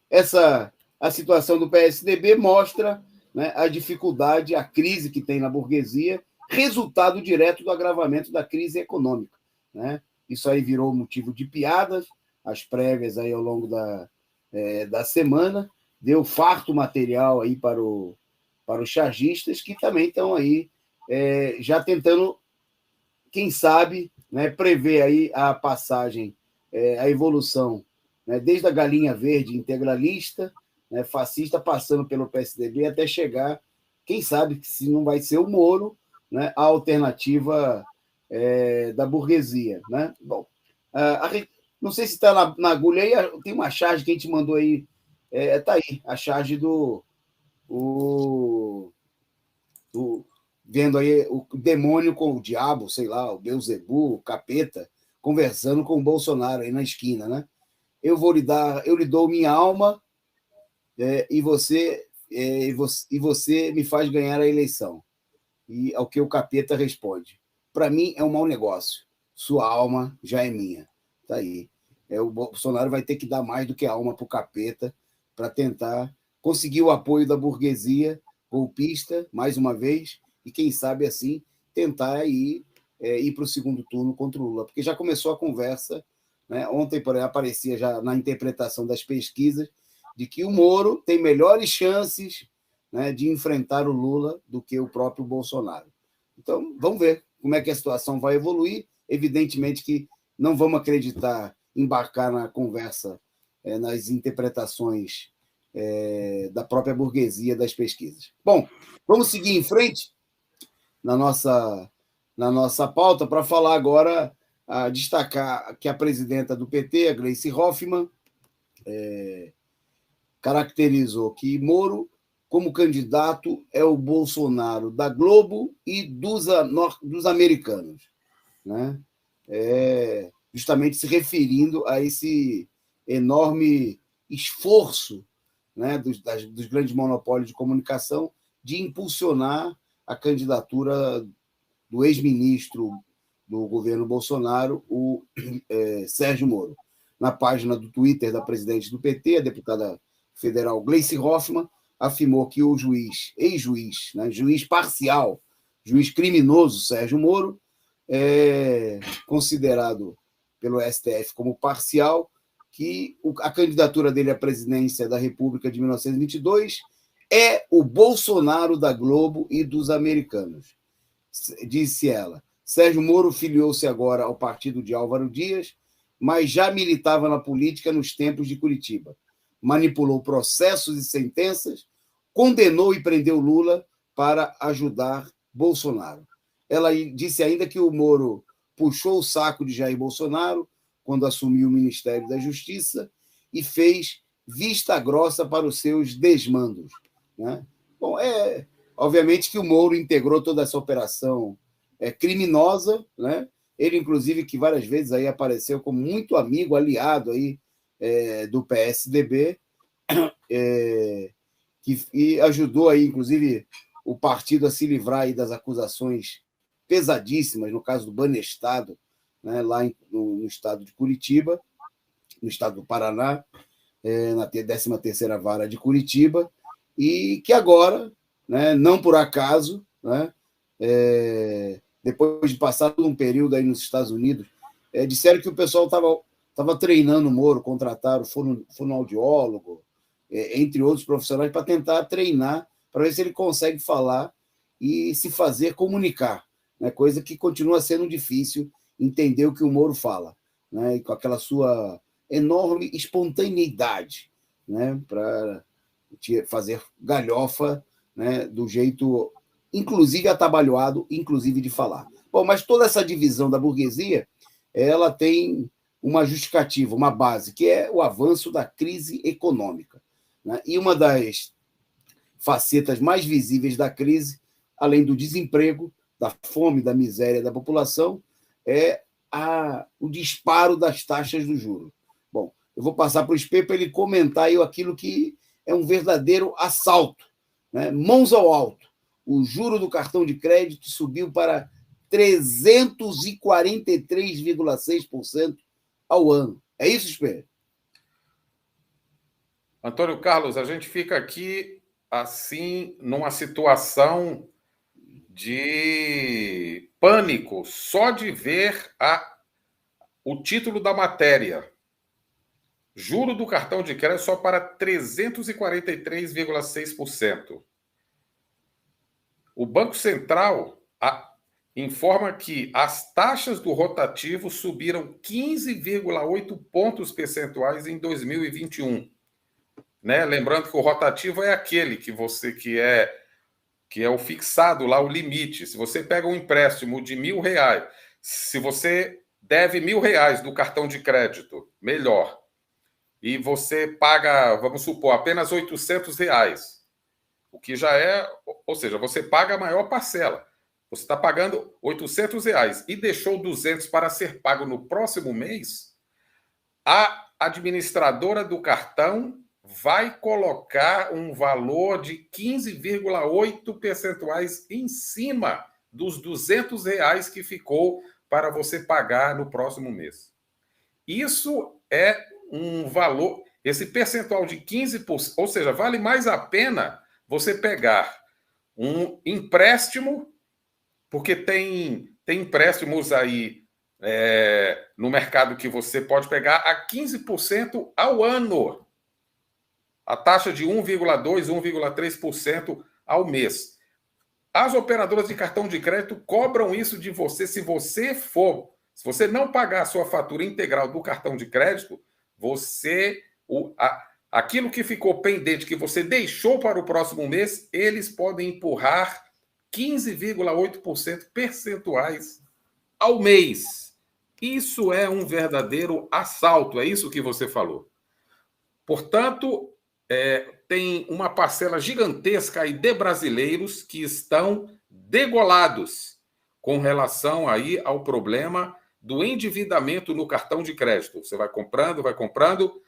[SPEAKER 1] a situação do PSDB, mostra, né, a dificuldade, a crise que tem na burguesia, resultado direto do agravamento da crise econômica. Né? Isso aí virou motivo de piadas, as prévias aí ao longo da semana, deu farto material aí para os chargistas, que também estão aí já tentando, quem sabe, né, prever aí a passagem, a evolução, né, desde a galinha verde integralista, né, fascista, passando pelo PSDB, até chegar, quem sabe, se não vai ser o Moro, né, a alternativa da burguesia. Né? Bom, não sei se está na agulha aí, tem uma charge que a gente mandou aí, está aí, a charge do vendo aí o demônio com o diabo, sei lá, o Beelzebub, o capeta, conversando com o Bolsonaro aí na esquina, né? Eu lhe dou minha alma e você me faz ganhar a eleição. E ao que o capeta responde: para mim é um mau negócio, sua alma já é minha. Tá aí. o Bolsonaro vai ter que dar mais do que a alma para o capeta para tentar conseguir o apoio da burguesia golpista, mais uma vez, e quem sabe assim tentar ir para o segundo turno contra o Lula, porque já começou a conversa, né? Ontem, por exemplo, aparecia já na interpretação das pesquisas de que o Moro tem melhores chances, né, de enfrentar o Lula do que o próprio Bolsonaro. Então, vamos ver como é que a situação vai evoluir. Evidentemente que não vamos acreditar, embarcar na conversa, nas interpretações da própria burguesia das pesquisas. Bom, vamos seguir em frente na nossa pauta para falar agora, destacar que a presidenta do PT, a Gleisi Hoffmann, caracterizou que Moro, como candidato, é o Bolsonaro da Globo e dos americanos, né? Justamente se referindo a esse enorme esforço, né, dos grandes monopólios de comunicação de impulsionar a candidatura do ex-ministro do governo Bolsonaro, o Sérgio Moro. Na página do Twitter da presidente do PT, a deputada federal Gleisi Hoffmann, afirmou que o ex-juiz, né, juiz parcial, juiz criminoso Sérgio Moro, considerado pelo STF como parcial, que a candidatura dele à presidência da República de 1922 é o Bolsonaro da Globo e dos americanos. Disse ela. Sérgio Moro filiou-se agora ao partido de Álvaro Dias, mas já militava na política nos tempos de Curitiba. Manipulou processos e sentenças, condenou e prendeu Lula para ajudar Bolsonaro. Ela disse ainda que o Moro puxou o saco de Jair Bolsonaro quando assumiu o Ministério da Justiça e fez vista grossa para os seus desmandos, né? Bom, obviamente que o Moro integrou toda essa operação criminosa, né? Ele, inclusive, que várias vezes aí apareceu como muito amigo, aliado aí, do PSDB, e ajudou aí, inclusive, o partido a se livrar aí das acusações pesadíssimas, no caso do Banestado, né, lá no estado de Curitiba, no estado do Paraná, na 13ª Vara de Curitiba, e que agora, né, não por acaso, né, depois de passar um período aí nos Estados Unidos, disseram que o pessoal estava treinando o Moro, contrataram fonoaudiólogo, entre outros profissionais, para tentar treinar, para ver se ele consegue falar e se fazer comunicar, né, coisa que continua sendo difícil entender o que o Moro fala, né, e com aquela sua enorme espontaneidade, né, para fazer galhofa, né, do jeito, inclusive atabalhoado, inclusive de falar. Bom, mas toda essa divisão da burguesia, ela tem uma justificativa, uma base, que é o avanço da crise econômica, né? E uma das facetas mais visíveis da crise, além do desemprego, da fome, da miséria da população, é o disparo das taxas do juro. Bom, eu vou passar para o Spê para ele comentar aí aquilo que é um verdadeiro assalto, né? Mãos ao alto. O juro do cartão de crédito subiu para 343,6% ao ano. É isso, Spê?
[SPEAKER 2] Antônio Carlos, a gente fica aqui assim numa situação de pânico só de ver o título da matéria. Juro do cartão de crédito só para 343,6%. O Banco Central informa que as taxas do rotativo subiram 15,8 pontos percentuais em 2021. Né? Lembrando que o rotativo é aquele que é o fixado lá, o limite. Se você pega um empréstimo de R$1.000, se você deve R$1.000 do cartão de crédito, melhor, e você paga, vamos supor, apenas R$800, o que já é, ou seja, você paga a maior parcela. Você está pagando R$800 e deixou 200 para ser pago no próximo mês, a administradora do cartão vai colocar um valor de 15,8 percentuais em cima dos R$200 que ficou para você pagar no próximo mês. Isso é um valor, esse percentual de 15%, ou seja, vale mais a pena você pegar um empréstimo, porque tem empréstimos aí no mercado que você pode pegar a 15% ao ano. A taxa de 1,2%, 1,3% ao mês. As operadoras de cartão de crédito cobram isso de você se você não pagar a sua fatura integral do cartão de crédito, aquilo que ficou pendente, que você deixou para o próximo mês, eles podem empurrar 15,8% percentuais ao mês. Isso é um verdadeiro assalto, é isso que você falou. Portanto, tem uma parcela gigantesca aí de brasileiros que estão degolados com relação aí ao problema do endividamento no cartão de crédito. Você vai comprando,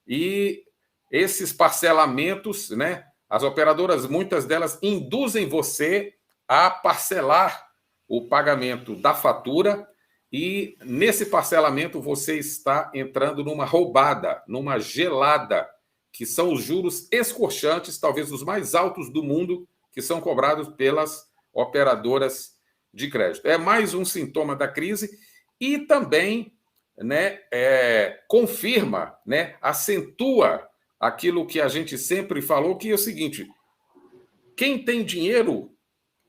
[SPEAKER 2] e esses parcelamentos, né? As operadoras, muitas delas, induzem você a parcelar o pagamento da fatura, e nesse parcelamento você está entrando numa roubada, numa gelada, que são os juros escorchantes, talvez os mais altos do mundo, que são cobrados pelas operadoras de crédito. É mais um sintoma da crise e também, né, confirma, né, acentua aquilo que a gente sempre falou, que é o seguinte: quem tem dinheiro,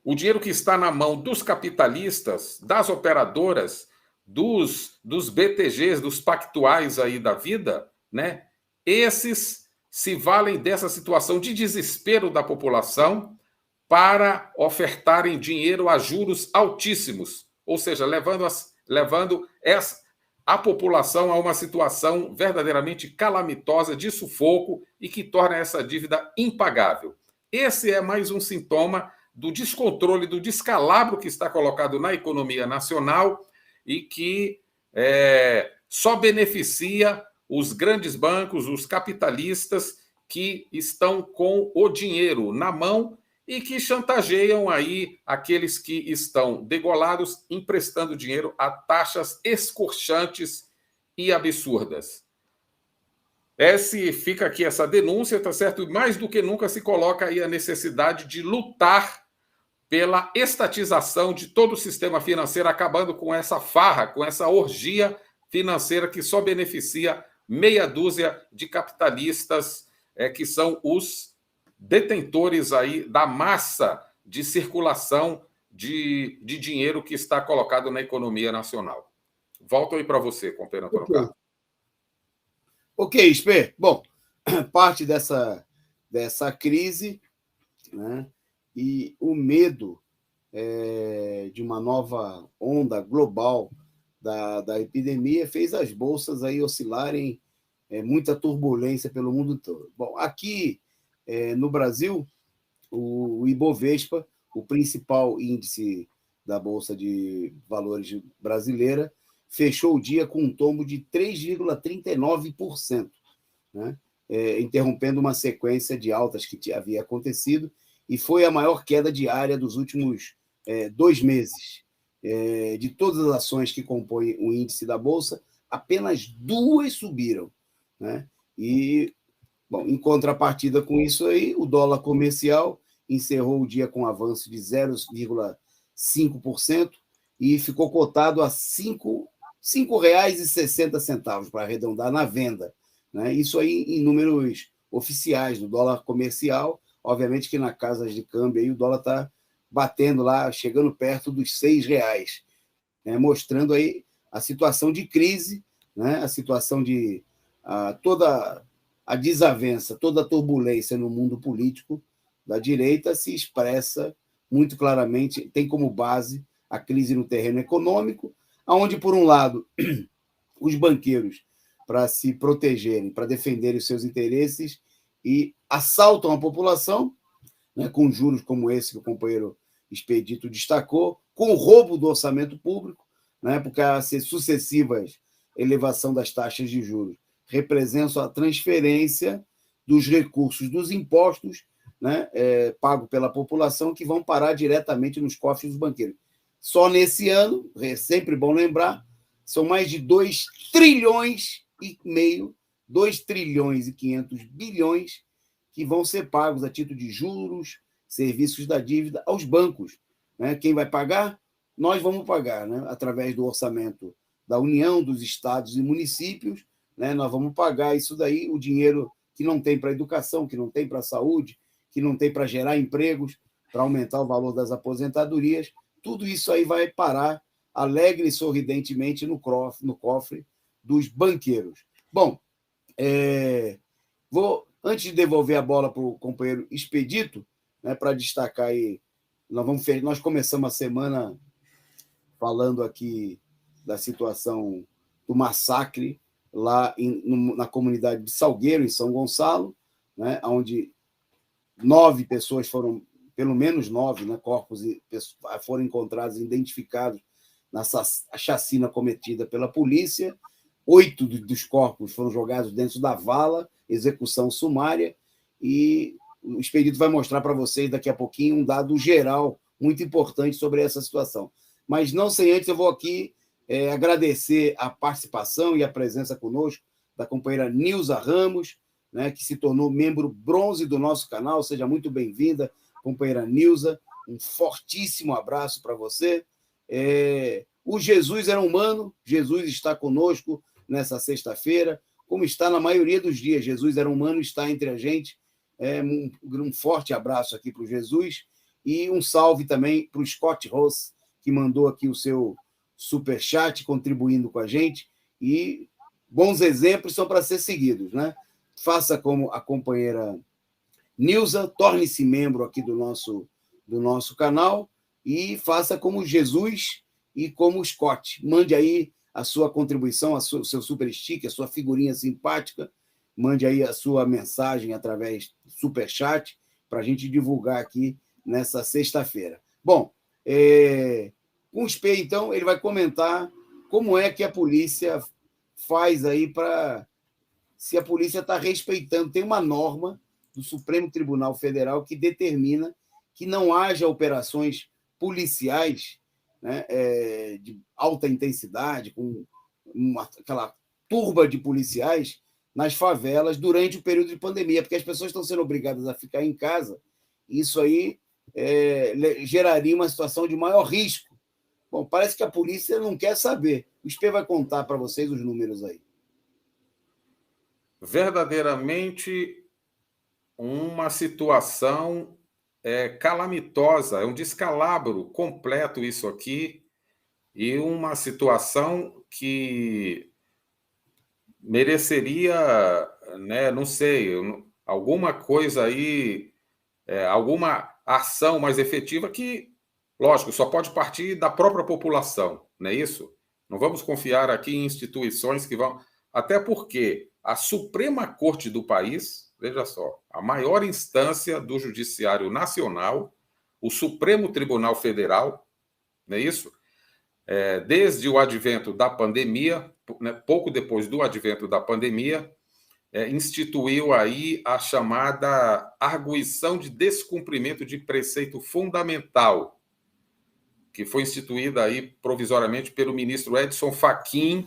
[SPEAKER 2] o dinheiro que está na mão dos capitalistas, das operadoras, dos BTGs, dos pactuais aí da vida, né, esses se valem dessa situação de desespero da população para ofertarem dinheiro a juros altíssimos, ou seja, levando a população a uma situação verdadeiramente calamitosa, de sufoco, e que torna essa dívida impagável. Esse é mais um sintoma do descontrole, do descalabro que está colocado na economia nacional e que só beneficia os grandes bancos, os capitalistas que estão com o dinheiro na mão e que chantageiam aí aqueles que estão degolados, emprestando dinheiro a taxas escorchantes e absurdas. Fica aqui essa denúncia, tá certo? Mais do que nunca se coloca aí a necessidade de lutar pela estatização de todo o sistema financeiro, acabando com essa farra, com essa orgia financeira que só beneficia meia dúzia de capitalistas, que são os detentores aí da massa de circulação de dinheiro que está colocado na economia nacional. Volto aí para você, companheiro Antônio Carlos.
[SPEAKER 1] Ok, Spê. Bom, parte dessa crise, né, e o medo de uma nova onda global da epidemia fez as bolsas aí oscilarem, muita turbulência pelo mundo todo. Bom, aqui no Brasil, o Ibovespa, o principal índice da Bolsa de Valores brasileira, fechou o dia com um tombo de 3,39%, né? Interrompendo uma sequência de altas que havia acontecido, e foi a maior queda diária dos últimos 2 meses. De todas as ações que compõem o índice da Bolsa, apenas 2 subiram, né? E, bom, em contrapartida com isso aí, o dólar comercial encerrou o dia com um avanço de 0,5% e ficou cotado a R$ 5,60, para arredondar, na venda, né? Isso aí em números oficiais do dólar comercial. Obviamente que na casa de câmbio aí o dólar está batendo lá, chegando perto dos R$6, né? Mostrando aí a situação de crise, né? A situação de toda a desavença, toda a turbulência no mundo político da direita se expressa muito claramente, tem como base a crise no terreno econômico, onde, por um lado, os banqueiros, para se protegerem, para defenderem os seus interesses, e assaltam a população, né, com juros como esse que o companheiro Expedito destacou, com o roubo do orçamento público, né, porque as sucessivas elevação das taxas de juros representam a transferência dos recursos dos impostos, né, pagos pela população, que vão parar diretamente nos cofres dos banqueiros. Só nesse ano, é sempre bom lembrar, São mais de 2 trilhões e meio, 2 trilhões e 500 bilhões que vão ser pagos a título de juros, serviços da dívida aos bancos. Né? Quem vai pagar? Nós vamos pagar, né? Através do orçamento da União, dos estados e municípios, né? Nós vamos pagar isso daí, o dinheiro que não tem para a educação, que não tem para a saúde, que não tem para gerar empregos, para aumentar o valor das aposentadorias, tudo isso aí vai parar alegre e sorridentemente no cofre dos banqueiros. Bom, antes de devolver a bola para o companheiro Expedito, né, para destacar aí, nós começamos a semana falando aqui da situação do massacre lá na comunidade de Salgueiro, em São Gonçalo, né, onde 9 pessoas foram, pelo menos 9, né, corpos foram encontrados e identificados nessa chacina cometida pela polícia. 8 dos corpos foram jogados dentro da vala, execução sumária, e o Expedito vai mostrar para vocês daqui a pouquinho um dado geral muito importante sobre essa situação. Mas não sem antes, eu vou aqui agradecer a participação e a presença conosco da companheira Nilza Ramos, né, que se tornou membro bronze do nosso canal. Seja muito bem-vinda, companheira Nilza. Um fortíssimo abraço para você. O Jesus era humano, Jesus está conosco nessa sexta-feira, como está na maioria dos dias. Jesus era humano, está entre a gente. Um forte abraço aqui para o Jesus e um salve também para o Scott Ross, que mandou aqui o seu superchat, contribuindo com a gente. E bons exemplos são para ser seguidos, né? Faça como a companheira Nilza, torne-se membro aqui do nosso canal e faça como Jesus e como Scott. Mande aí a sua contribuição, o seu super sticker, a sua figurinha simpática, mande aí a sua mensagem através do superchat para a gente divulgar aqui nessa sexta-feira. Bom, com o Spey, então, ele vai comentar como é que a polícia faz aí para... se a polícia está respeitando. Tem uma norma do Supremo Tribunal Federal que determina que não haja operações policiais, né, de alta intensidade, com aquela turba de policiais nas favelas durante o período de pandemia, porque as pessoas estão sendo obrigadas a ficar em casa. Isso aí geraria uma situação de maior risco. Bom, parece que a polícia não quer saber. O Spey vai contar para vocês os números aí.
[SPEAKER 2] Verdadeiramente uma situação calamitosa, é um descalabro completo isso aqui, e uma situação que mereceria, né, não sei, alguma coisa aí, alguma ação mais efetiva que, lógico, só pode partir da própria população, não é isso? Não vamos confiar aqui em instituições que vão... Até porque a Suprema Corte do país, veja só, a maior instância do Judiciário Nacional, o Supremo Tribunal Federal, não é isso? Desde o advento da pandemia, né, pouco depois do advento da pandemia, instituiu aí a chamada arguição de descumprimento de preceito fundamental, que foi instituída aí provisoriamente pelo ministro Edson Fachin,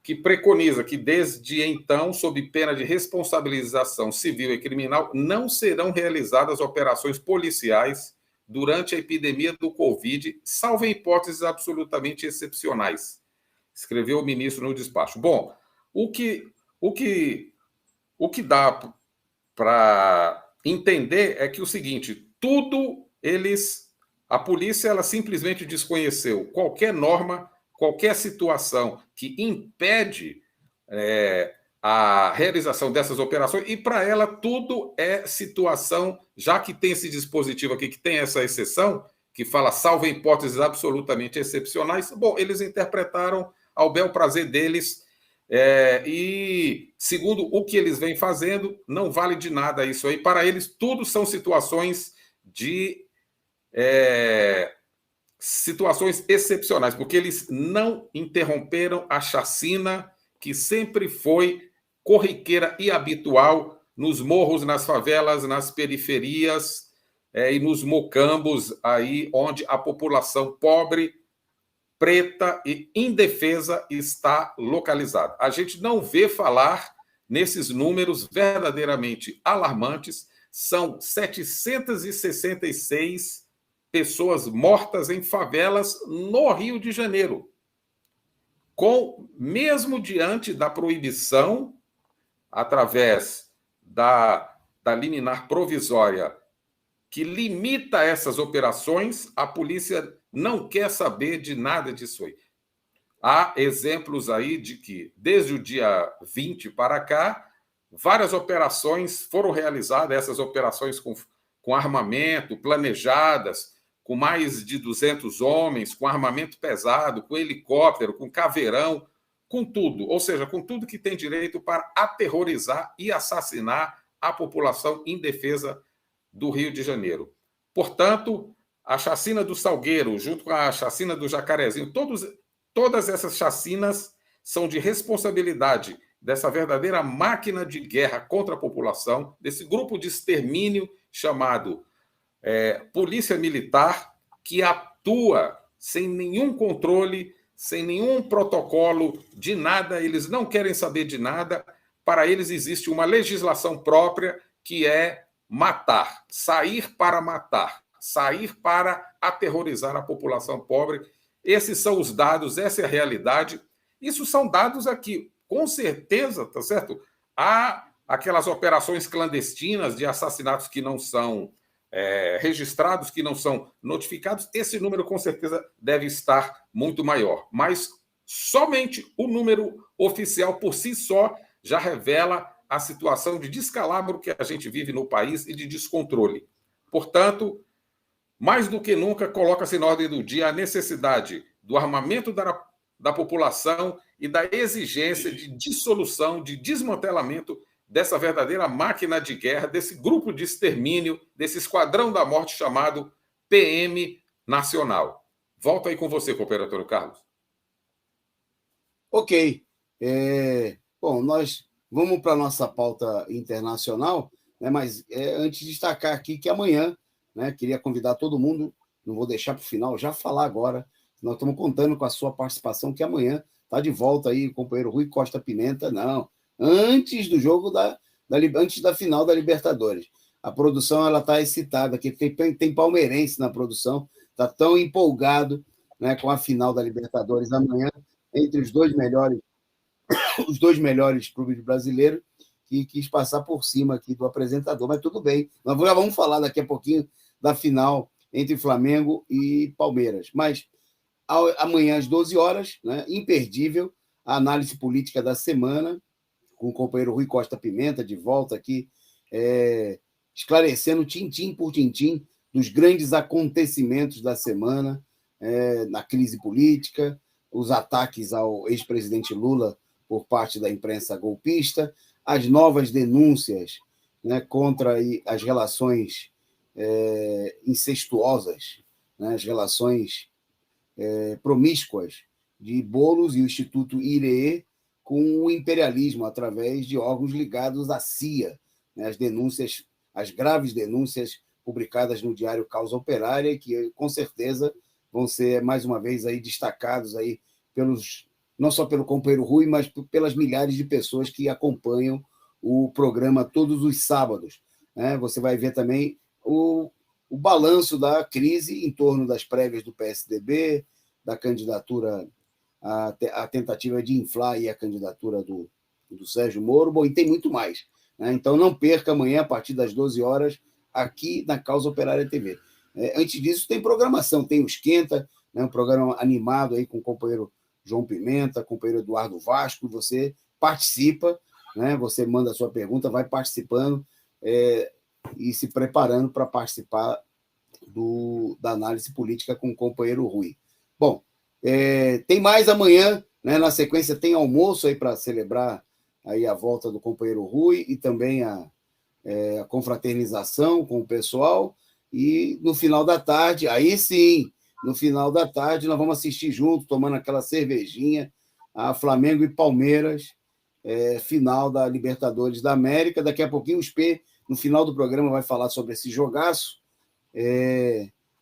[SPEAKER 2] que preconiza que, desde então, sob pena de responsabilização civil e criminal, não serão realizadas operações policiais durante a epidemia do Covid, salvo em hipóteses absolutamente excepcionais, escreveu o ministro no despacho. Bom, o que dá para entender é que o seguinte, a polícia ela simplesmente desconheceu qualquer norma, qualquer situação que impede a realização dessas operações, e para ela tudo é situação, já que tem esse dispositivo aqui, que tem essa exceção, que fala salvo em hipóteses absolutamente excepcionais, bom, eles interpretaram ao bel prazer deles, e segundo o que eles vêm fazendo, não vale de nada isso aí. Para eles, tudo são situações situações excepcionais, porque eles não interromperam a chacina que sempre foi corriqueira e habitual nos morros, nas favelas, nas periferias e nos mocambos, aí onde a população pobre preta e indefesa está localizada. A gente não vê falar nesses números verdadeiramente alarmantes. São 766 pessoas mortas em favelas no Rio de Janeiro. Mesmo diante da proibição, através da liminar provisória que limita essas operações, a polícia não quer saber de nada disso aí. Há exemplos aí de que, desde o dia 20 para cá, várias operações foram realizadas, essas operações com armamento, planejadas, com mais de 200 homens, com armamento pesado, com helicóptero, com caveirão, com tudo. Ou seja, com tudo que tem direito para aterrorizar e assassinar a população indefesa do Rio de Janeiro. Portanto, a chacina do Salgueiro, junto com a chacina do Jacarezinho, todas essas chacinas são de responsabilidade dessa verdadeira máquina de guerra contra a população, desse grupo de extermínio chamado Polícia Militar, que atua sem nenhum controle, sem nenhum protocolo de nada, eles não querem saber de nada. Para eles existe uma legislação própria que é matar, sair para matar, sair para aterrorizar a população pobre. Esses são os dados, essa é a realidade. Isso são dados aqui. Com certeza, tá certo? Há aquelas operações clandestinas de assassinatos que não são registrados, que não são notificados. Esse número, com certeza, deve estar muito maior. Mas somente o número oficial, por si só, já revela a situação de descalabro que a gente vive no país e de descontrole. Portanto, mais do que nunca, coloca-se na ordem do dia a necessidade do armamento da população e da exigência de dissolução, de desmantelamento dessa verdadeira máquina de guerra, desse grupo de extermínio, desse esquadrão da morte chamado PM Nacional. Volto aí com você, companheiro Antônio Carlos.
[SPEAKER 1] Ok. Bom, nós vamos para a nossa pauta internacional, né, mas antes de destacar aqui que amanhã, né, queria convidar todo mundo, não vou deixar para o final, já falar agora, nós estamos contando com a sua participação, que amanhã está de volta aí o companheiro Rui Costa Pimenta, não, antes do jogo antes da final da Libertadores. A produção está excitada, que tem palmeirense na produção, está tão empolgado, né, com a final da Libertadores amanhã, entre os dois melhores clubes brasileiros, que quis passar por cima aqui do apresentador, mas tudo bem. Nós já vamos falar daqui a pouquinho da final entre Flamengo e Palmeiras. Mas amanhã, às 12 horas, né, imperdível, a análise política da semana, com o companheiro Rui Costa Pimenta, de volta aqui, esclarecendo tintim por tintim dos grandes acontecimentos da semana, na crise política, os ataques ao ex-presidente Lula por parte da imprensa golpista, as novas denúncias, né, contra as relações incestuosas, né, as relações promíscuas de Boulos e o Instituto IRE com o imperialismo através de órgãos ligados à CIA, né, as graves denúncias publicadas no diário Causa Operária, que com certeza vão ser mais uma vez aí destacados aí não só pelo companheiro Rui, mas pelas milhares de pessoas que acompanham o programa todos os sábados, né? Você vai ver também o balanço da crise em torno das prévias do PSDB, da candidatura, a tentativa de inflar aí a candidatura do Sérgio Moro, bom, e tem muito mais, né? Então não perca amanhã, a partir das 12 horas, aqui na Causa Operária TV. Antes disso, tem programação, tem o Esquenta, né, um programa animado aí com o companheiro João Pimenta, companheiro Eduardo Vasco, você participa, né, você manda a sua pergunta, vai participando e se preparando para participar da análise política com o companheiro Rui. Bom, tem mais amanhã, né, na sequência tem almoço aí para celebrar aí a volta do companheiro Rui e também a confraternização com o pessoal, e no final da tarde, aí sim, no final da tarde, nós vamos assistir junto, tomando aquela cervejinha, a Flamengo e Palmeiras, final da Libertadores da América. Daqui a pouquinho o Spê, no final do programa, vai falar sobre esse jogaço.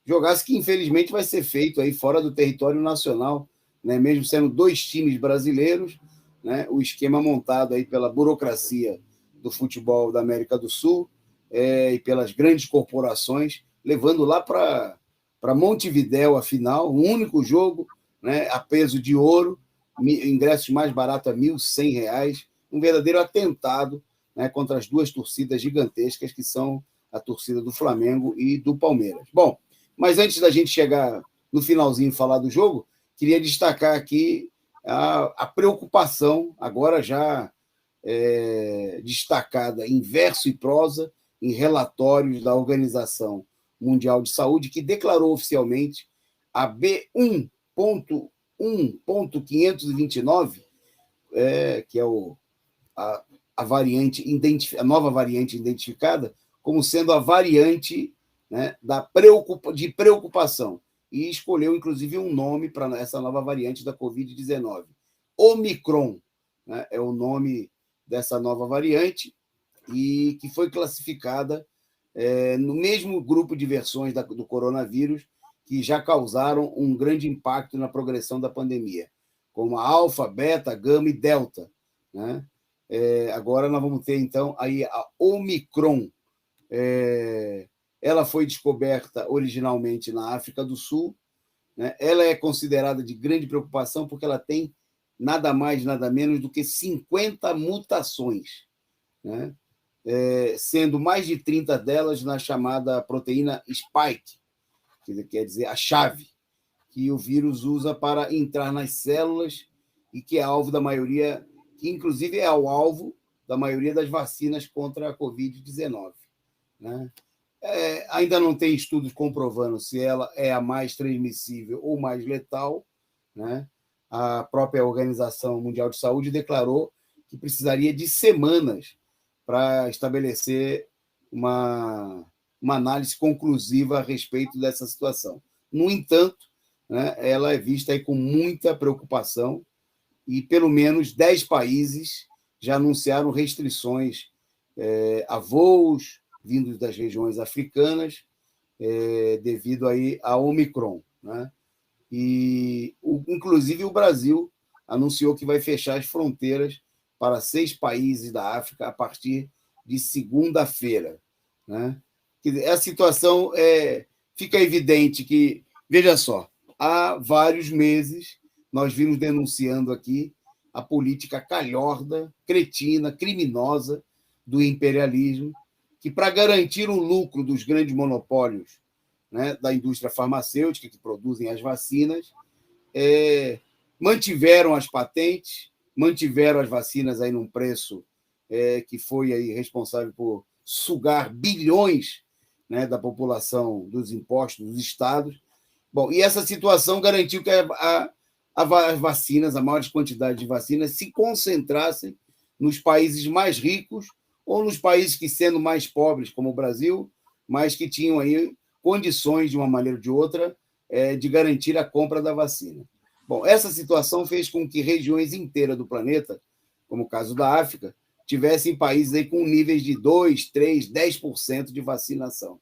[SPEAKER 1] Jogaço que, infelizmente, vai ser feito aí fora do território nacional, né? Mesmo sendo 2 times brasileiros, né? O esquema montado aí pela burocracia do futebol da América do Sul e pelas grandes corporações, levando lá para Montevidéu a final, um único jogo, né? A peso de ouro, ingressos mais baratos a R$ 1.100, um verdadeiro atentado, né? Contra as 2 torcidas gigantescas que são a torcida do Flamengo e do Palmeiras. Bom, mas antes da gente chegar no finalzinho e falar do jogo, queria destacar aqui a preocupação, agora já destacada em verso e prosa, em relatórios da Organização Mundial de Saúde, que declarou oficialmente a B1.1.529, que é a variante a nova variante identificada, como sendo a variante, né, de preocupação. E escolheu, inclusive, um nome para essa nova variante da Covid-19. Omicron, né, é o nome dessa nova variante, e que foi classificada no mesmo grupo de versões do coronavírus que já causaram um grande impacto na progressão da pandemia, como a alfa, beta, gama e delta, né? Agora nós vamos ter, então, aí a Omicron. Ela foi descoberta originalmente na África do Sul, né? Ela é considerada de grande preocupação porque ela tem nada mais, nada menos do que 50 mutações, né? Sendo mais de 30 delas na chamada proteína spike, que quer dizer a chave, que o vírus usa para entrar nas células e que é alvo da maioria, que inclusive é o alvo da maioria das vacinas contra a Covid-19, né? Ainda não tem estudos comprovando se ela é a mais transmissível ou mais letal, né? A própria Organização Mundial de Saúde declarou que precisaria de semanas para estabelecer uma análise conclusiva a respeito dessa situação. No entanto, né, ela é vista aí com muita preocupação e pelo menos 10 países já anunciaram restrições a voos vindos das regiões africanas devido aí a Omicron, né? E, inclusive, o Brasil anunciou que vai fechar as fronteiras para 6 países da África a partir de segunda-feira, né? A situação fica evidente que, veja só, há vários meses nós vimos denunciando aqui a política calhorda, cretina, criminosa do imperialismo, que, para garantir o lucro dos grandes monopólios, né, da indústria farmacêutica que produzem as vacinas, mantiveram as patentes, mantiveram as vacinas aí num preço que foi aí responsável por sugar bilhões, né, da população, dos impostos dos estados. Bom, e essa situação garantiu que as vacinas, a maior quantidade de vacinas, se concentrassem nos países mais ricos ou nos países que, sendo mais pobres, como o Brasil, mas que tinham aí condições, de uma maneira ou de outra, de garantir a compra da vacina. Bom, essa situação fez com que regiões inteiras do planeta, como o caso da África, tivessem países aí com níveis de 2%, 3%, 10% de vacinação,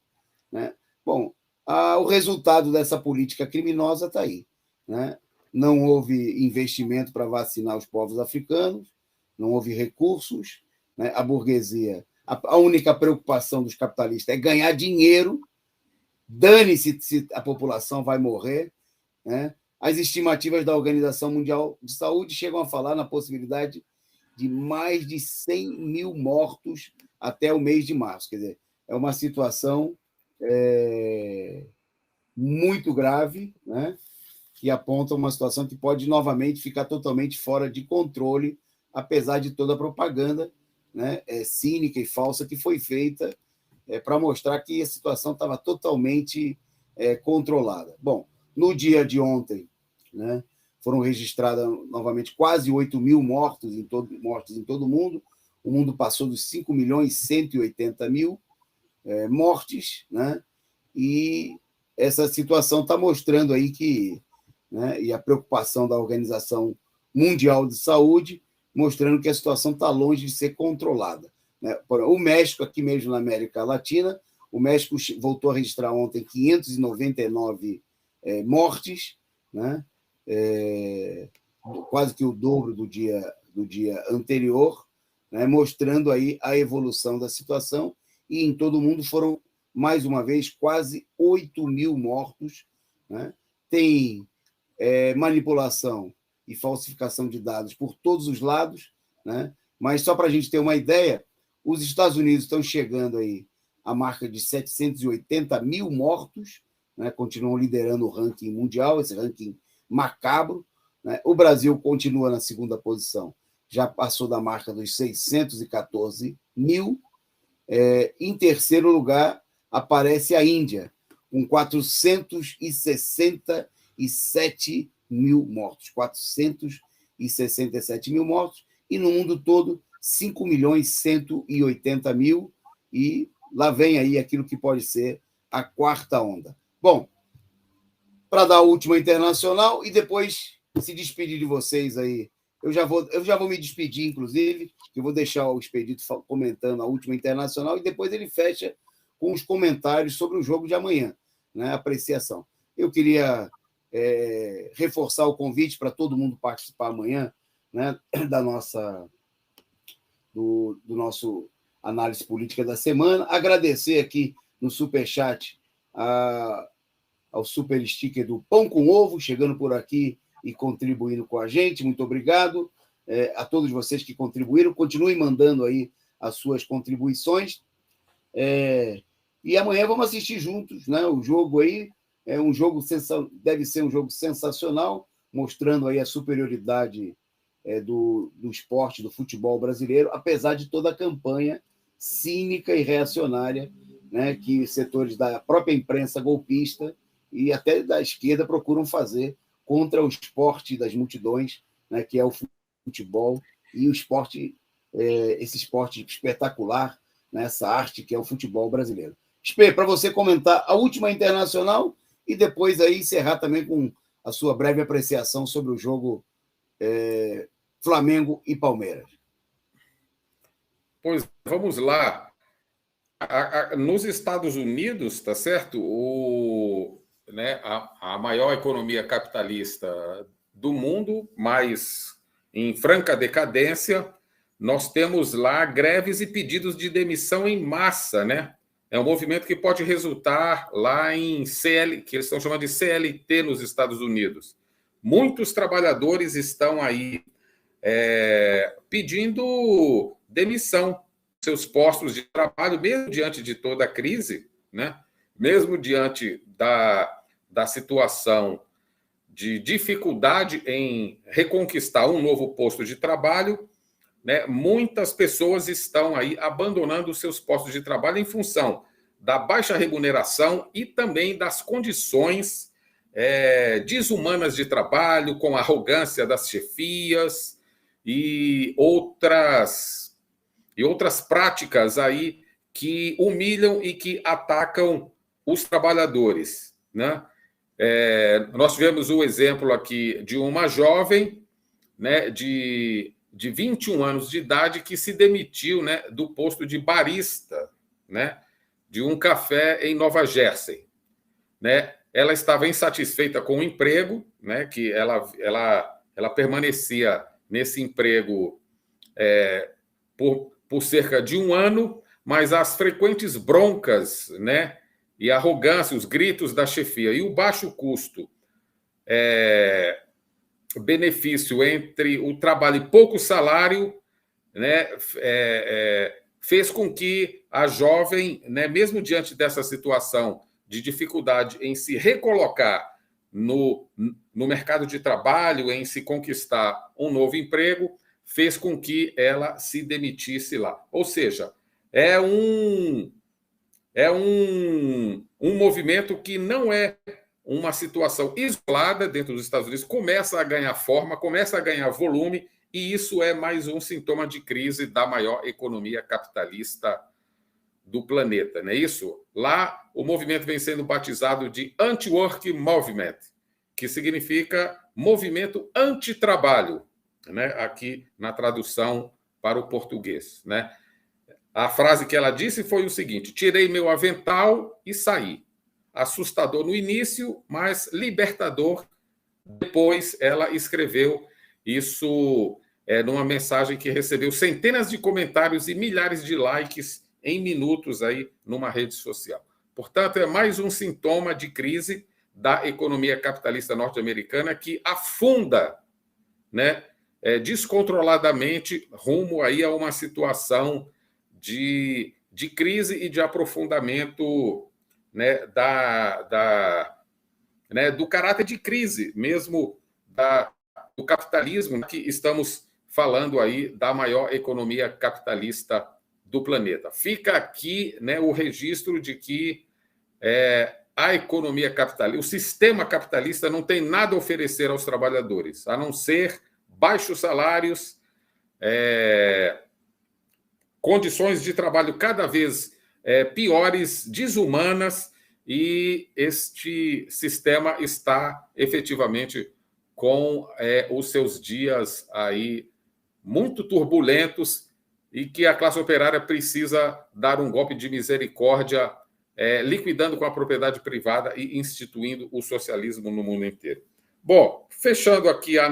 [SPEAKER 1] né? Bom, o resultado dessa política criminosa está aí, né? Não houve investimento para vacinar os povos africanos, não houve recursos, né? A burguesia, a única preocupação dos capitalistas é ganhar dinheiro, dane-se se a população vai morrer, né? As estimativas da Organização Mundial de Saúde chegam a falar na possibilidade de mais de 100 mil mortos até o mês de março. Quer dizer, é uma situação muito grave, né? Que aponta uma situação que pode novamente ficar totalmente fora de controle, apesar de toda a propaganda, né, cínica e falsa que foi feita para mostrar que a situação estava totalmente controlada. Bom, no dia de ontem, né, foram registradas novamente quase 8 mil mortos em todo o mundo. O mundo passou dos 5.180.000 mortes, né? E essa situação está mostrando aí que, né, e a preocupação da Organização Mundial de Saúde, mostrando que a situação está longe de ser controlada, né? O México, aqui mesmo na América Latina, O México voltou a registrar ontem 599 mortes, né? Quase que o dobro do dia anterior, né? Mostrando aí a evolução da situação. E em todo o mundo foram, mais uma vez, quase 8 mil mortos, né? Tem manipulação e falsificação de dados por todos os lados, né? Mas só para a gente ter uma ideia, os Estados Unidos estão chegando aí à marca de 780 mil mortos, né? Continuam liderando o ranking mundial, esse ranking macabro, né? O Brasil continua na segunda posição, já passou da marca dos 614 mil. Em terceiro lugar, aparece a Índia, com 467 mil mortos. 467 mil mortos. E no mundo todo, 5.180.000. E lá vem aí aquilo que pode ser a quarta onda. Bom, para dar a última internacional e depois se despedir de vocês aí. Eu já vou me despedir, inclusive, eu vou deixar o Expedito comentando a última internacional e depois ele fecha com os comentários sobre o jogo de amanhã, né? Apreciação. Eu queria reforçar o convite para todo mundo participar amanhã, né? do nosso análise política da semana. Agradecer aqui no Superchat ao super sticker do Pão com Ovo, chegando por aqui e contribuindo com a gente. Muito obrigado a todos vocês que contribuíram. Continuem mandando aí as suas contribuições. E amanhã vamos assistir juntos, né? O jogo aí deve ser um jogo sensacional, mostrando aí a superioridade do esporte, do futebol brasileiro, apesar de toda a campanha cínica e reacionária, né, que setores da própria imprensa golpista e até da esquerda procuram fazer contra o esporte das multidões, né, que é o futebol, e o esporte, esse esporte espetacular, né, essa arte que é o futebol brasileiro. Espero para você comentar a última internacional e depois aí encerrar também com a sua breve apreciação sobre o jogo Flamengo e Palmeiras.
[SPEAKER 2] Pois vamos lá. Nos Estados Unidos, tá certo? A maior economia capitalista do mundo, mas em franca decadência, nós temos lá greves e pedidos de demissão em massa, né? É um movimento que pode resultar lá em que eles estão chamando de CLT nos Estados Unidos. Muitos trabalhadores estão aí pedindo demissão seus postos de trabalho, mesmo diante de toda a crise, né? Mesmo diante da situação de dificuldade em reconquistar um novo posto de trabalho, né? Muitas pessoas estão aí abandonando os seus postos de trabalho em função da baixa remuneração e também das condições desumanas de trabalho, com a arrogância das chefias e outras práticas aí que humilham e que atacam os trabalhadores, né? Nós tivemos o exemplo aqui de uma jovem, né, de 21 anos de idade que se demitiu, né, do posto de barista, né, de um café em Nova Jersey, né? Ela estava insatisfeita com o emprego, né, que ela permanecia nesse emprego por cerca de um ano, mas as frequentes broncas, né, e a arrogância, os gritos da chefia e o baixo custo benefício entre o trabalho e pouco salário, né, fez com que a jovem, né, mesmo diante dessa situação de dificuldade em se recolocar no mercado de trabalho, em se conquistar um novo emprego, fez com que ela se demitisse lá. Ou seja, é um movimento que não é uma situação isolada dentro dos Estados Unidos, começa a ganhar forma, começa a ganhar volume, e isso é mais um sintoma de crise da maior economia capitalista do planeta, não é isso? Lá, o movimento vem sendo batizado de Anti-Work Movement, que significa movimento anti-trabalho, né? Aqui na tradução para o português, né? A frase que ela disse foi o seguinte: tirei meu avental e saí. Assustador no início, mas libertador. Depois ela escreveu isso numa mensagem que recebeu centenas de comentários e milhares de likes em minutos aí numa rede social. Portanto, é mais um sintoma de crise da economia capitalista norte-americana que afunda, né, descontroladamente rumo aí a uma situação de crise e de aprofundamento, né, né, do caráter de crise mesmo do capitalismo, que estamos falando aí da maior economia capitalista do planeta. Fica aqui, né, o registro de que a economia capitalista, o sistema capitalista não tem nada a oferecer aos trabalhadores, a não ser baixos salários, condições de trabalho cada vez piores, desumanas, e este sistema está efetivamente com os seus dias aí muito turbulentos e que a classe operária precisa dar um golpe de misericórdia, liquidando com a propriedade privada e instituindo o socialismo no mundo inteiro. Bom, fechando aqui o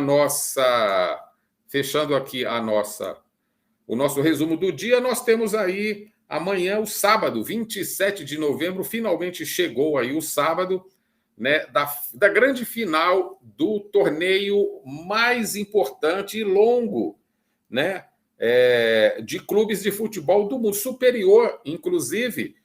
[SPEAKER 2] nosso resumo do dia, nós temos aí amanhã, o sábado, 27 de novembro, finalmente chegou aí o sábado, né, da grande final do torneio mais importante e longo, né, de clubes de futebol do mundo, superior, inclusive,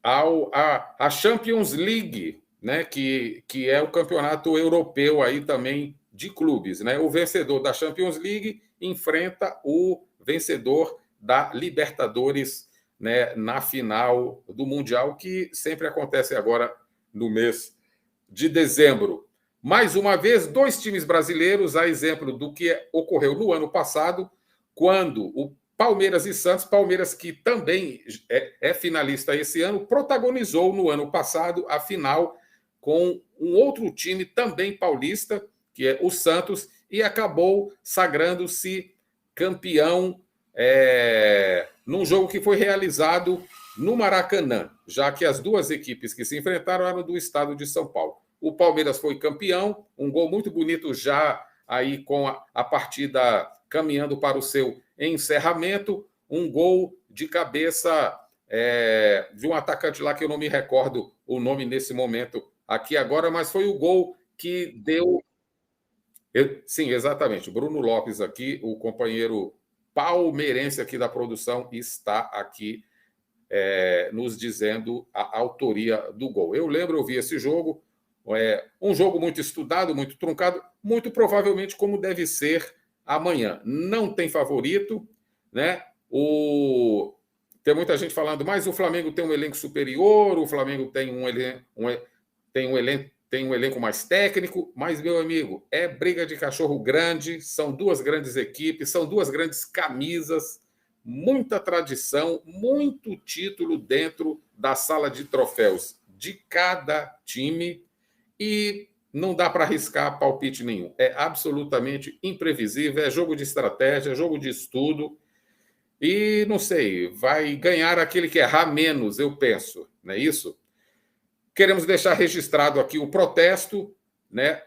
[SPEAKER 2] à Champions League, né, que é o campeonato europeu aí também de clubes, né? O vencedor da Champions League enfrenta o vencedor da Libertadores, né, na final do Mundial, que sempre acontece agora no mês de dezembro. Mais uma vez, 2 times brasileiros, a exemplo do que ocorreu no ano passado, quando o Palmeiras e Santos, Palmeiras que também é finalista esse ano, protagonizou no ano passado a final com um outro time também paulista, que é o Santos, e acabou sagrando-se campeão num jogo que foi realizado no Maracanã, já que as duas equipes que se enfrentaram eram do estado de São Paulo. O Palmeiras foi campeão, um gol muito bonito já aí com a partida caminhando para o seu encerramento, um gol de cabeça de um atacante lá que eu não me recordo o nome nesse momento aqui agora, mas foi o gol que deu... Sim, exatamente. Bruno Lopes aqui, o companheiro palmeirense aqui da produção, está aqui nos dizendo a autoria do gol. Eu lembro, eu vi esse jogo, um jogo muito estudado, muito truncado, muito provavelmente como deve ser amanhã. Não tem favorito, né? Tem muita gente falando, mas o Flamengo tem um elenco superior, o Flamengo tem um elenco mais técnico, mas, meu amigo, é briga de cachorro grande, são 2 grandes equipes, são 2 grandes camisas, muita tradição, muito título dentro da sala de troféus de cada time, e não dá para arriscar palpite nenhum. É absolutamente imprevisível, é jogo de estratégia, é jogo de estudo, e não sei, vai ganhar aquele que errar menos, eu penso, não é isso? Queremos deixar registrado aqui o protesto, né?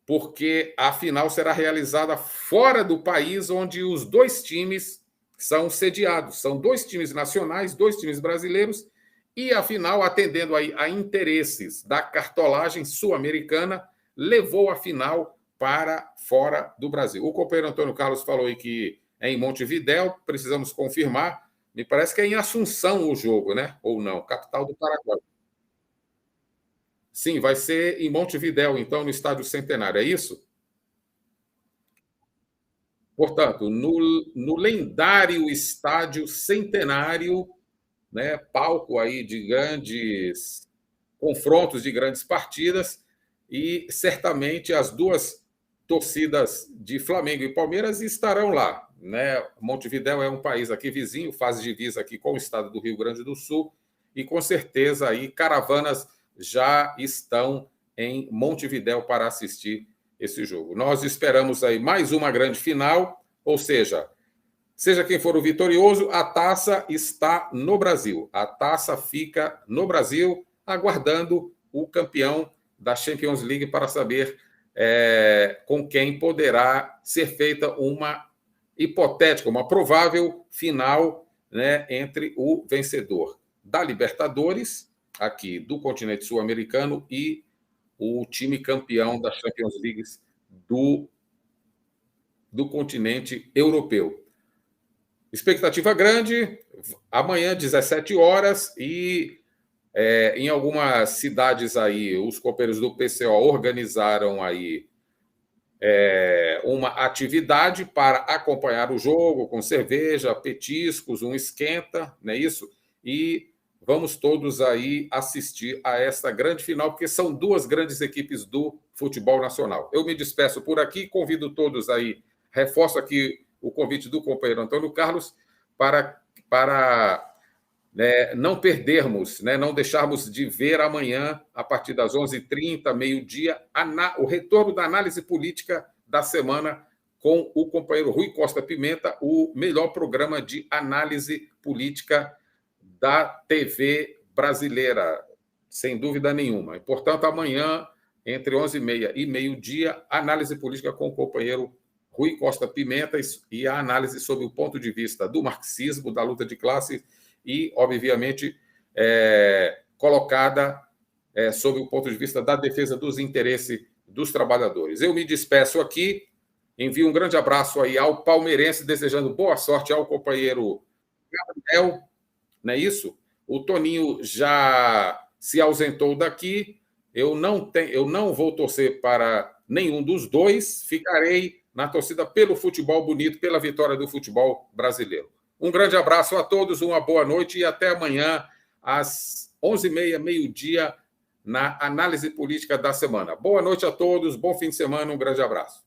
[SPEAKER 2] Porque a final será realizada fora do país, onde os 2 times são sediados. São 2 times nacionais, 2 times brasileiros, e a final, atendendo aí a interesses da cartolagem sul-americana, levou a final para fora do Brasil. O companheiro Antônio Carlos falou aí que é em Montevidéu, precisamos confirmar. Me parece que é em Assunção o jogo, né? Ou não, capital do Paraguai. Sim, vai ser em Montevidéu, então, no Estádio Centenário, é isso? Portanto, no lendário Estádio Centenário, né, palco aí de grandes confrontos, de grandes partidas, e certamente as 2 torcidas de Flamengo e Palmeiras estarão lá, né? Montevidéu é um país aqui vizinho, faz divisa aqui com o estado do Rio Grande do Sul, e com certeza aí caravanas já estão em Montevidéu para assistir esse jogo. Nós esperamos aí mais uma grande final, ou seja, Seja quem for o vitorioso, a taça está no Brasil. A taça fica no Brasil, aguardando o campeão da Champions League para saber com quem poderá ser feita uma hipotética, uma provável final, né, entre o vencedor da Libertadores, aqui do continente sul-americano, e o time campeão da Champions League do continente europeu. Expectativa grande, amanhã, 17 horas, e em algumas cidades aí, os companheiros do PCO organizaram aí uma atividade para acompanhar o jogo com cerveja, petiscos, um esquenta, não é isso? E vamos todos aí assistir a esta grande final, porque são duas grandes equipes do futebol nacional. Eu me despeço por aqui, convido todos aí, reforço aqui o convite do companheiro Antônio Carlos para não perdermos, não deixarmos de ver amanhã, a partir das 11h30, meio-dia, o retorno da análise política da semana com o companheiro Rui Costa Pimenta, o melhor programa de análise política da TV brasileira, sem dúvida nenhuma. E, portanto, amanhã, entre 11h30 e meio-dia, análise política com o companheiro Rui Costa Pimenta e a análise sob o ponto de vista do marxismo, da luta de classe e, obviamente, colocada sob o ponto de vista da defesa dos interesses dos trabalhadores. Eu me despeço aqui, envio um grande abraço aí ao palmeirense, desejando boa sorte ao companheiro Gabriel, não é isso? O Toninho já se ausentou daqui, eu não vou torcer para nenhum dos dois, ficarei na torcida pelo futebol bonito, pela vitória do futebol brasileiro. Um grande abraço a todos, uma boa noite e até amanhã, às 11h30, meio-dia, na análise política da semana. Boa noite a todos, bom fim de semana, um grande abraço.